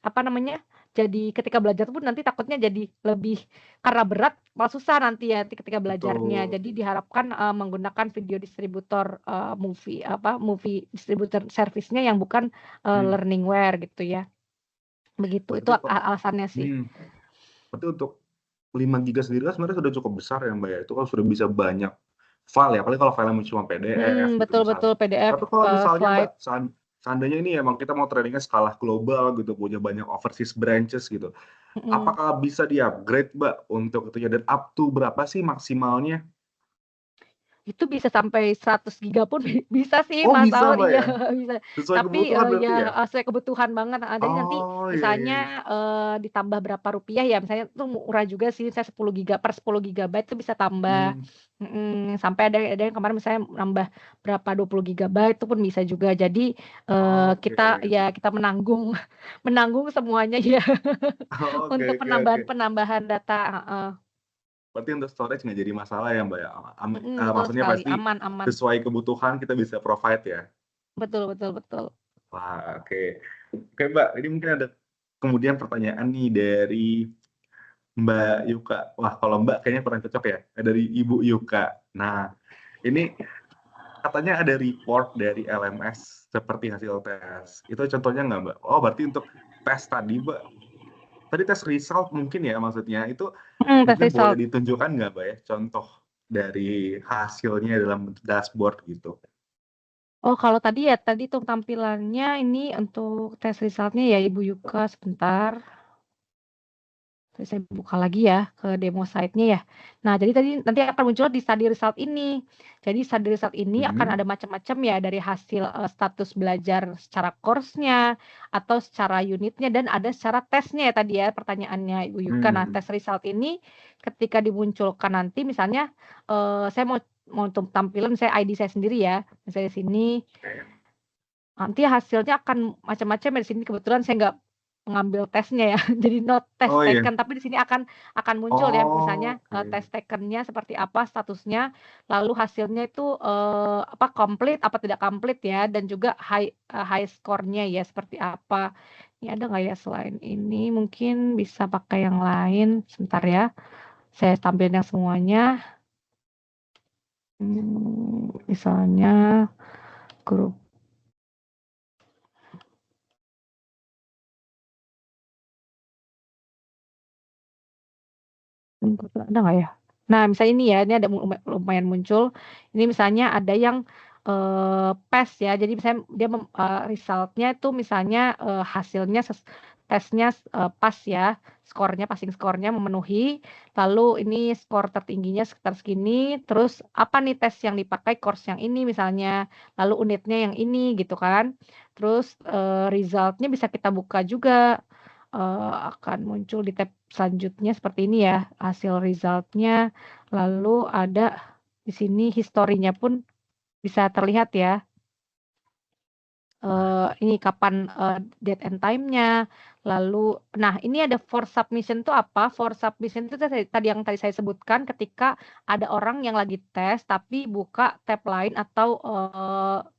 apa namanya, jadi ketika belajar pun nanti takutnya jadi lebih karena berat malah susah nanti ya ketika belajarnya. betul. Jadi diharapkan, menggunakan video distributor, movie distributor service-nya yang bukan, Mmm, Learningware gitu ya. Begitu, itu berarti kok alasannya sih. mhm, berarti untuk 5 giga sendiri kan sebenarnya sudah cukup besar ya, Mbak, ya, itu kan sudah bisa banyak file ya, apalagi kalau filenya cuma PDF gitu Betul misalnya. betul PDF, Tapi kalau misalnya Mbak, slide. seandainya ini emang kita mau trading-nya skala global gitu, punya banyak overseas branches gitu, Mhm. apakah bisa di-upgrade, Mbak, untuk itunya dan up to berapa sih maksimalnya? Itu bisa sampai 100 giga pun bisa sih Oh Mas bisa, Saur, Mbak, iya ya? bisa. Sesuai Tapi, kebutuhan berarti ya? ya, sesuai kebutuhan banget, heeh. Jadi nanti Oh, iya iya iya. misalnya, ditambah berapa rupiah ya, misalnya itu murah juga sih, misalnya 10 gigabyte itu bisa tambah, Mmm, sampai ada yang kemarin misalnya nambah berapa 20 gigabyte itu pun bisa juga. Jadi, oke. kita menanggung menanggung semuanya ya Oke untuk oke oke. penambahan data, heeh. Berarti untuk storage nggak jadi masalah ya, Mbak, ya? Betul Maksudnya sekali, pasti aman aman. sesuai kebutuhan kita bisa provide ya? Betul betul betul. Wah, oke. Oke, Mbak, ini mungkin ada kemudian pertanyaan nih dari Mbak Yuka. Wah, kalau Mbak kayaknya kurang cocok ya, dari Ibu Yuka. Nah, ini katanya ada report dari LMS seperti hasil tes. Itu contohnya nggak, Mbak? Oh, berarti untuk tes tadi, Mbak, tadi tes result mungkin ya maksudnya, itu Tes mungkin boleh result. ditunjukkan nggak, Mbak, ya, contoh dari hasilnya dalam dashboard gitu? Oh, kalau tadi tuh tampilannya ini untuk tes result-nya ya Ibu Yuka, sebentar. Saya buka lagi ya ke demo site-nya ya. Nah, jadi tadi nanti akan muncul di study result ini. Jadi study result ini akan Mhm, ada macam-macam ya dari hasil, status belajar secara course-nya atau secara unitnya dan ada secara tesnya ya tadi ya pertanyaannya Ibu Yuka. Nah, mmm, tes result ini ketika dimunculkan nanti misalnya, saya mau mau tampilan saya ID saya sendiri ya, misalnya di sini, oke. nanti hasilnya akan macam-macam ya di sini kebetulan saya nggak mengambil tesnya ya. Jadi not test Oh iya. taken, tapi di sini akan muncul ya misalnya Oke. tes taken-nya seperti apa statusnya, lalu hasilnya itu apa complete apa tidak complete ya, dan juga high score-nya ya seperti apa. Ini ada nggak ya selain ini? Mungkin bisa pakai yang lain. Sebentar ya. Saya tampilin yang semuanya. Misalnya grup. Ada nggak ya? Nah, misalnya ini ya, ini ada lumayan muncul. Ini misalnya ada yang PES ya. Jadi misalnya dia resultnya itu misalnya hasilnya tesnya pas ya, skornya passing skornya memenuhi. Lalu ini skor tertingginya sekitar segini. Terus apa nih tes yang dipakai course yang ini misalnya. Lalu unitnya yang ini gitu kan. Terus resultnya bisa kita buka juga. Akan muncul di tab selanjutnya seperti ini ya, hasil resultnya. Lalu ada di sini historinya pun bisa terlihat ya. Ini kapan date and time-nya. Lalu nah ini ada for submission itu apa? For submission itu tadi yang tadi saya sebutkan ketika ada orang yang lagi tes tapi buka tab lain atau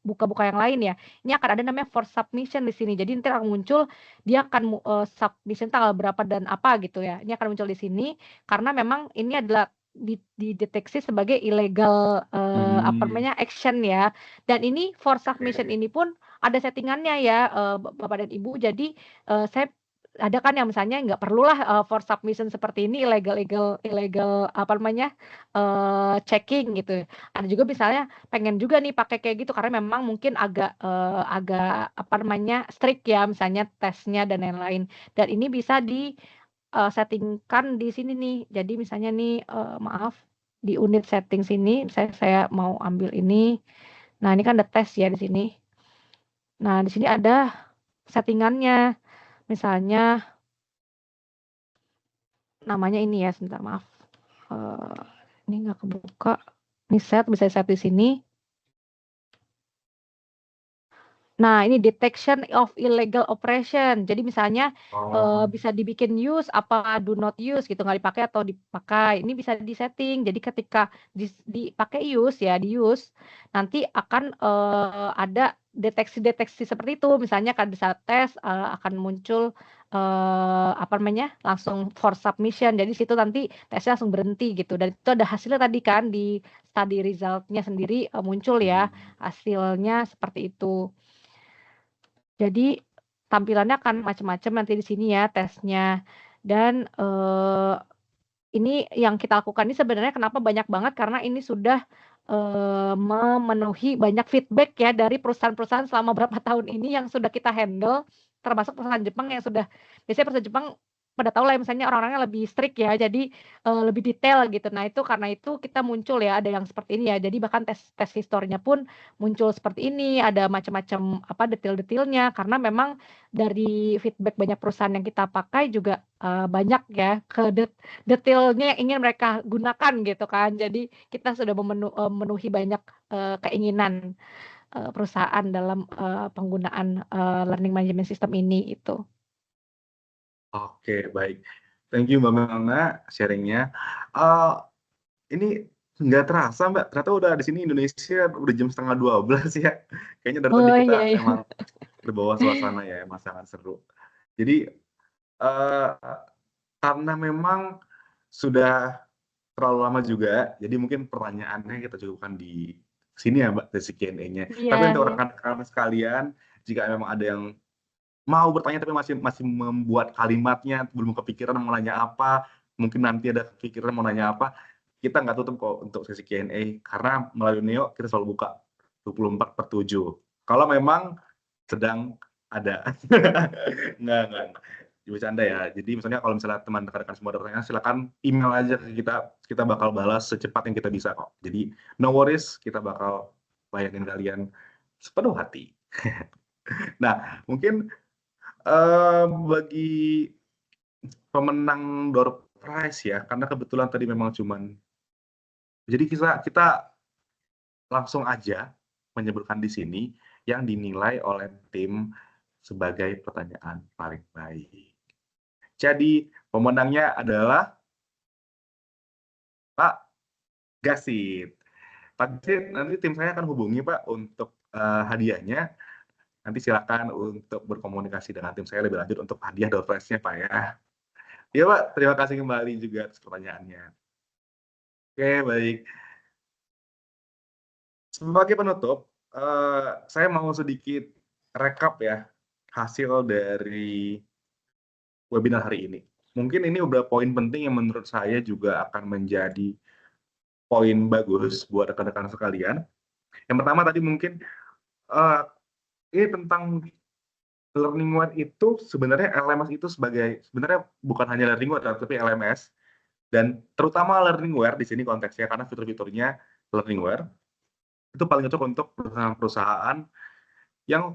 buka-buka yang lain ya. Ini akan ada namanya for submission di sini. Jadi nanti akan muncul dia akan submission tanggal berapa dan apa gitu ya. Ini akan muncul di sini karena memang ini adalah dideteksi sebagai illegal apa namanya action ya. Dan ini for submission ini pun ada settingannya ya Bapak dan Ibu. Jadi saya ada kan yang misalnya nggak perlulah for submission seperti ini illegal apa namanya checking gitu. Ada juga misalnya pengen juga nih pakai kayak gitu karena memang mungkin agak apa namanya strict ya misalnya tesnya dan lain-lain. Dan ini bisa di settingkan di sini nih. Jadi misalnya nih maaf di unit setting sini saya mau ambil ini. Nah, ini kan ada tes ya di sini. Nah, di sini ada settingannya. Misalnya namanya ini ya, sebentar maaf. Ini nggak kebuka. Ini bisa set di sini. Nah, ini detection of illegal operation. Jadi misalnya bisa dibikin use apa do not use gitu, nggak dipakai atau dipakai. Ini bisa disetting. Jadi ketika dipakai use ya, di use nanti akan ada deteksi-deteksi seperti itu. Misalnya kan bisa tes akan muncul apa namanya langsung for submission. Jadi situ nanti tesnya langsung berhenti gitu. Dan itu ada hasilnya tadi kan di study result-nya sendiri muncul ya hasilnya seperti itu. Jadi tampilannya akan macam-macam nanti di sini ya tesnya. Dan ini yang kita lakukan ini sebenarnya kenapa banyak banget karena ini sudah memenuhi banyak feedback ya dari perusahaan-perusahaan selama berapa tahun ini yang sudah kita handle, termasuk perusahaan Jepang yang sudah biasanya perusahaan Jepang pada tahu lah ya misalnya orang-orangnya lebih strict ya, jadi lebih detail gitu. Nah itu karena itu kita muncul ya ada yang seperti ini ya. Jadi bahkan tes historinya pun muncul seperti ini, ada macam-macam apa detail-detailnya karena memang dari feedback banyak perusahaan yang kita pakai juga banyak ya ke detailnya yang ingin mereka gunakan gitu kan. Jadi kita sudah memenuhi banyak keinginan perusahaan dalam penggunaan learning management system ini itu. Oke, baik. Thank you Mbak Melna sharing-nya. Ini nggak terasa Mbak, ternyata udah di sini Indonesia udah jam 11:30 ya. Kayaknya dari tadi kita iya. emang terbawa suasana ya, emang sangat seru. Jadi karena memang sudah terlalu lama juga, jadi mungkin pertanyaannya kita cukupkan di sini ya Mbak, sesi Q&A-nya. Tapi Iya, untuk iya. rekan-rekan sekalian, jika memang ada yang mau bertanya tapi masih membuat kalimatnya belum kepikiran mau nanya apa, mungkin nanti ada kepikiran mau nanya apa, kita nggak tutup kok untuk sesi Q&A karena melalui Neo kita selalu buka 24/7. Kalau memang sedang ada. Enggak. Bercanda ya. Jadi misalnya kalau misalnya teman rekan-rekan semua ada pertanyaan silakan email aja ke kita bakal balas secepat yang kita bisa kok. Jadi no worries, kita bakal layanin kalian sepenuh hati. Nah, mungkin bagi pemenang door prize ya, karena kebetulan tadi memang cuman jadi kita langsung aja menyebutkan di sini yang dinilai oleh tim sebagai pertanyaan paling baik. Jadi pemenangnya adalah Pak Gasit. Pak Gasit, nanti tim saya akan hubungi Pak untuk hadiahnya. Nanti silakan untuk berkomunikasi dengan tim saya lebih lanjut untuk hadiah door prize-nya Pak ya. Iya Pak, terima kasih kembali juga atas pertanyaannya. Oke, baik. Sebagai penutup, saya mau sedikit rekap ya hasil dari webinar hari ini. Mungkin ini beberapa poin penting yang menurut saya juga akan menjadi poin bagus buat rekan-rekan sekalian. Yang pertama tadi mungkin ini tentang learningware itu sebenarnya LMS itu sebenarnya bukan hanya learningware tapi LMS, dan terutama learningware di sini konteksnya karena fitur-fiturnya learningware itu paling cocok untuk perusahaan-perusahaan yang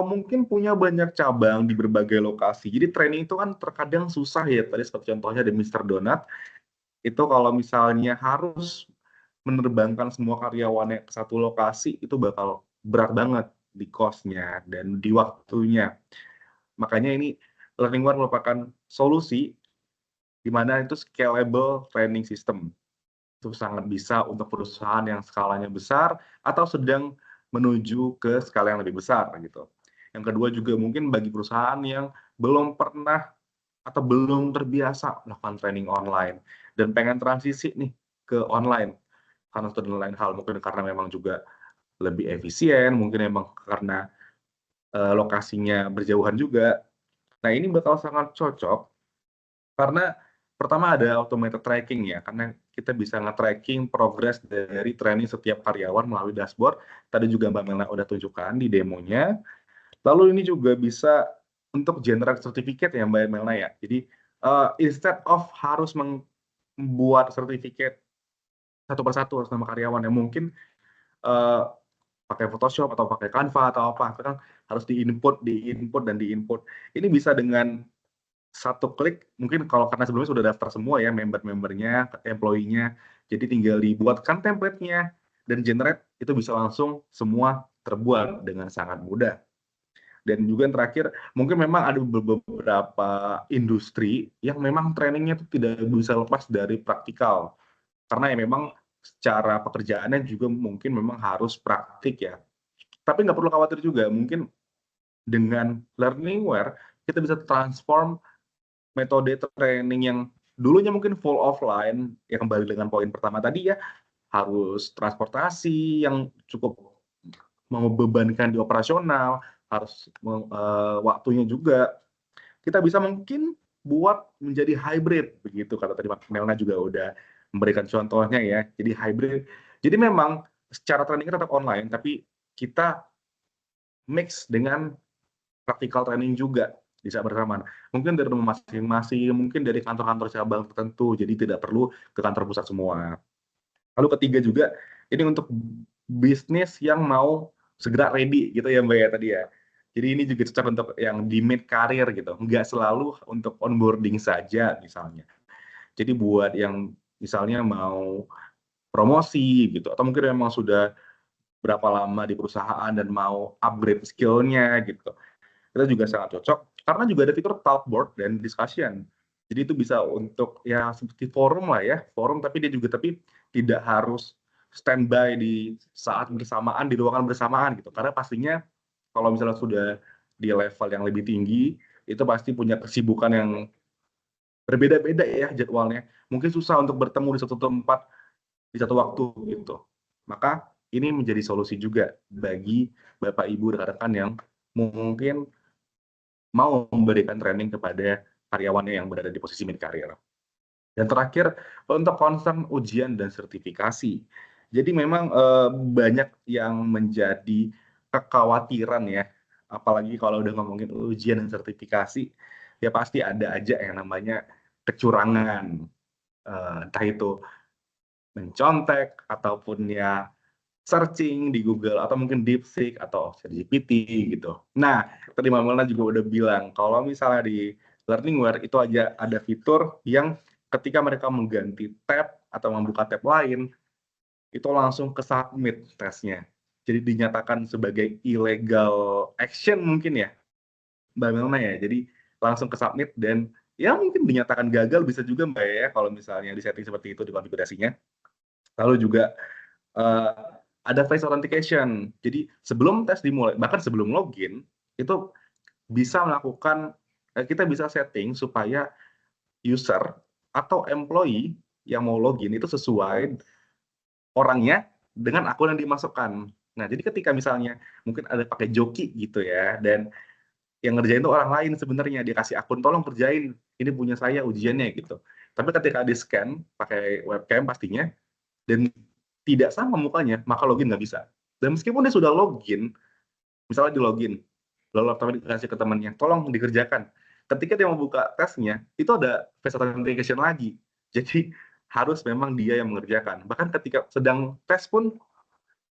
mungkin punya banyak cabang di berbagai lokasi. Jadi training itu kan terkadang susah ya, tadi seperti contohnya ada Mr. Donut, itu kalau misalnya harus menerbangkan semua karyawannya ke satu lokasi, itu bakal berat banget di cost-nya dan di waktunya. Makanya ini Learningware merupakan solusi di mana itu scalable training system. Itu sangat bisa untuk perusahaan yang skalanya besar atau sedang menuju ke skala yang lebih besar gitu. Yang kedua juga mungkin bagi perusahaan yang belum pernah atau belum terbiasa melakukan training online dan pengen transisi nih ke online karena satu dan lain hal, mungkin karena memang juga lebih efisien, mungkin memang karena lokasinya berjauhan juga. Nah ini bakal sangat cocok karena pertama ada automated tracking ya, karena kita bisa nge-tracking progress dari training setiap karyawan melalui dashboard. Tadi juga Mbak Melna udah tunjukkan di demonya. Lalu ini juga bisa untuk generate certificate ya Mbak Melna ya. Jadi instead of harus membuat sertifikat satu persatu atas nama karyawan yang mungkin pakai Photoshop atau pakai Canva atau apa, itu kan harus diinput dan diinput. Ini bisa dengan satu klik, mungkin kalau karena sebelumnya sudah daftar semua ya member-membernya, employee-nya, jadi tinggal dibuatkan template-nya dan generate, itu bisa langsung semua terbuat dengan sangat mudah. Dan juga yang terakhir, mungkin memang ada beberapa industri yang memang trainingnya itu tidak bisa lepas dari praktikal. Karena ya memang secara pekerjaannya juga mungkin memang harus praktik ya. Tapi nggak perlu khawatir juga, mungkin dengan Learningware, kita bisa transform metode training yang dulunya mungkin full offline, ya kembali dengan poin pertama tadi ya, harus transportasi yang cukup membebankan di operasional, harus waktunya juga. Kita bisa mungkin buat menjadi hybrid, begitu kata tadi Mbak Melna juga udah memberikan contohnya ya. Jadi hybrid. Jadi memang secara trainingnya tetap online, tapi kita mix dengan praktikal training juga di saat bersamaan. Mungkin dari rumah masing-masing, mungkin dari kantor-kantor cabang tertentu, jadi tidak perlu ke kantor pusat semua. Lalu ketiga juga, ini untuk bisnis yang mau segera ready gitu ya Mbak ya tadi ya. Jadi ini juga cocok untuk yang di mid career gitu, nggak selalu untuk onboarding saja misalnya. Jadi buat yang misalnya mau promosi gitu, atau mungkin memang sudah berapa lama di perusahaan dan mau upgrade skill-nya gitu. Itu juga sangat cocok, karena juga ada fitur talk board dan discussion. Jadi itu bisa untuk ya seperti forum lah ya, forum tapi dia juga tidak harus standby di saat bersamaan, di ruangan bersamaan gitu. Karena pastinya kalau misalnya sudah di level yang lebih tinggi, itu pasti punya kesibukan yang berbeda-beda ya jadwalnya. Mungkin susah untuk bertemu di satu tempat di satu waktu gitu. Maka ini menjadi solusi juga bagi Bapak Ibu rekan-rekan yang mungkin mau memberikan training kepada karyawannya yang berada di posisi mid career. Dan terakhir, untuk concern ujian dan sertifikasi. Jadi memang banyak yang menjadi kekhawatiran ya, apalagi kalau udah ngomongin ujian dan sertifikasi, ya pasti ada aja yang namanya kecurangan, entah itu mencontek ataupun ya searching di Google atau mungkin DeepSeek atau ChatGPT gitu. Nah, tadi Mbak Melna juga udah bilang kalau misalnya di Learningware itu aja ada fitur yang ketika mereka mengganti tab atau membuka tab lain, itu langsung ke submit tesnya. Jadi dinyatakan sebagai illegal action mungkin ya. Mbak Melna ya. Jadi langsung ke submit dan ya mungkin dinyatakan gagal bisa juga Mbak ya kalau misalnya di setting seperti itu di konfigurasinya. Lalu juga ada face authentication. Jadi sebelum tes dimulai, bahkan sebelum login itu bisa melakukan kita bisa setting supaya user atau employee yang mau login itu sesuai orangnya dengan akun yang dimasukkan. Nah, jadi ketika misalnya mungkin ada pakai joki gitu ya, dan yang ngerjain itu orang lain sebenarnya, dia kasih akun, tolong kerjain, ini punya saya ujiannya gitu. Tapi ketika di-scan pakai webcam pastinya, dan tidak sama mukanya, maka login nggak bisa. Dan meskipun dia sudah login, misalnya di login, lalu laptopnya dikasih ke temannya, tolong dikerjakan. Ketika dia mau buka tesnya, itu ada face authentication lagi. Jadi harus memang dia yang mengerjakan. Bahkan ketika sedang tes pun,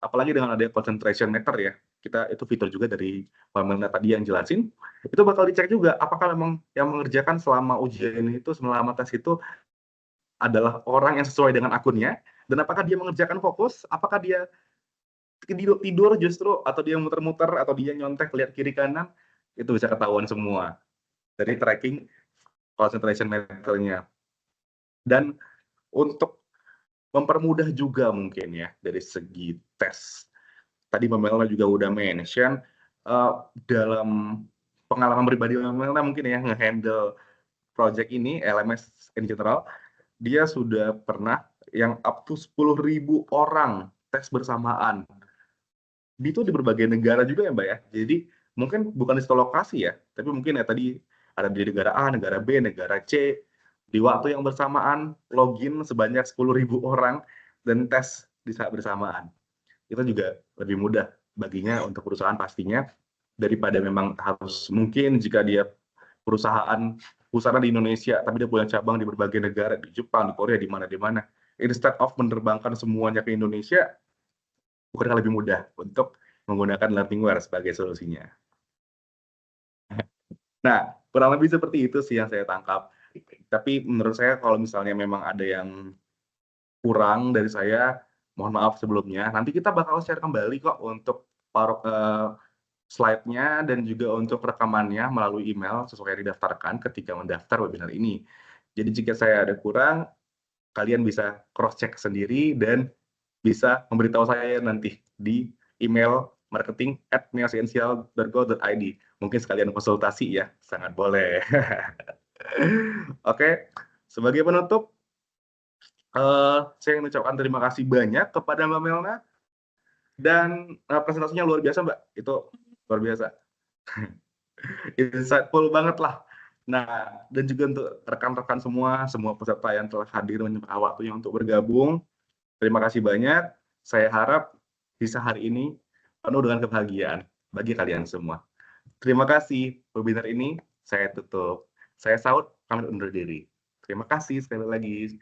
apalagi dengan ada concentration meter ya, kita itu fitur juga dari Mbak tadi yang jelasin, itu bakal dicek juga apakah memang yang mengerjakan selama ujian itu, selama tes itu adalah orang yang sesuai dengan akunnya, dan apakah dia mengerjakan fokus, apakah dia tidur justru, atau dia muter-muter, atau dia nyontek lihat kiri kanan, itu bisa ketahuan semua dari tracking concentration meternya. Dan untuk mempermudah juga mungkin ya dari segi tes. Tadi Mbak Melna juga udah mention dalam pengalaman pribadi Mbak Melna mungkin ya nge-handle project ini LMS in general, dia sudah pernah yang up to 10.000 orang tes bersamaan. Itu di berbagai negara juga ya Mbak ya. Jadi mungkin bukan di satu lokasi ya, tapi mungkin ya tadi ada di negara A, negara B, negara C, di waktu yang bersamaan login sebanyak 10.000 orang dan tes di saat bersamaan. Itu juga lebih mudah baginya untuk perusahaan pastinya daripada memang harus mungkin jika dia perusahaan pusatnya di Indonesia tapi dia punya cabang di berbagai negara, di Jepang, di Korea, di mana. Instead of menerbangkan semuanya ke Indonesia, bukan lebih mudah untuk menggunakan Learningware sebagai solusinya. Nah, kurang lebih seperti itu sih yang saya tangkap. Tapi menurut saya kalau misalnya memang ada yang kurang dari saya, mohon maaf sebelumnya. Nanti kita bakal share kembali kok untuk slide-nya dan juga untuk rekamannya melalui email sesuai yang didaftarkan ketika mendaftar webinar ini. Jadi jika saya ada kurang, kalian bisa cross-check sendiri dan bisa memberitahu saya nanti di email marketing@neosiensial.go.id. Mungkin sekalian konsultasi ya, sangat boleh. Oke, sebagai penutup, saya mengucapkan terima kasih banyak kepada Mbak Melna dan presentasinya luar biasa Mbak, itu luar biasa. Insightful banget lah. Nah, dan juga untuk rekan-rekan semua peserta yang telah hadir menyempatkan waktunya untuk bergabung, terima kasih banyak. Saya harap bisa hari ini penuh dengan kebahagiaan bagi kalian semua. Terima kasih. Webinar ini saya tutup. Saya Saud, pamit undur diri. Terima kasih sekali lagi.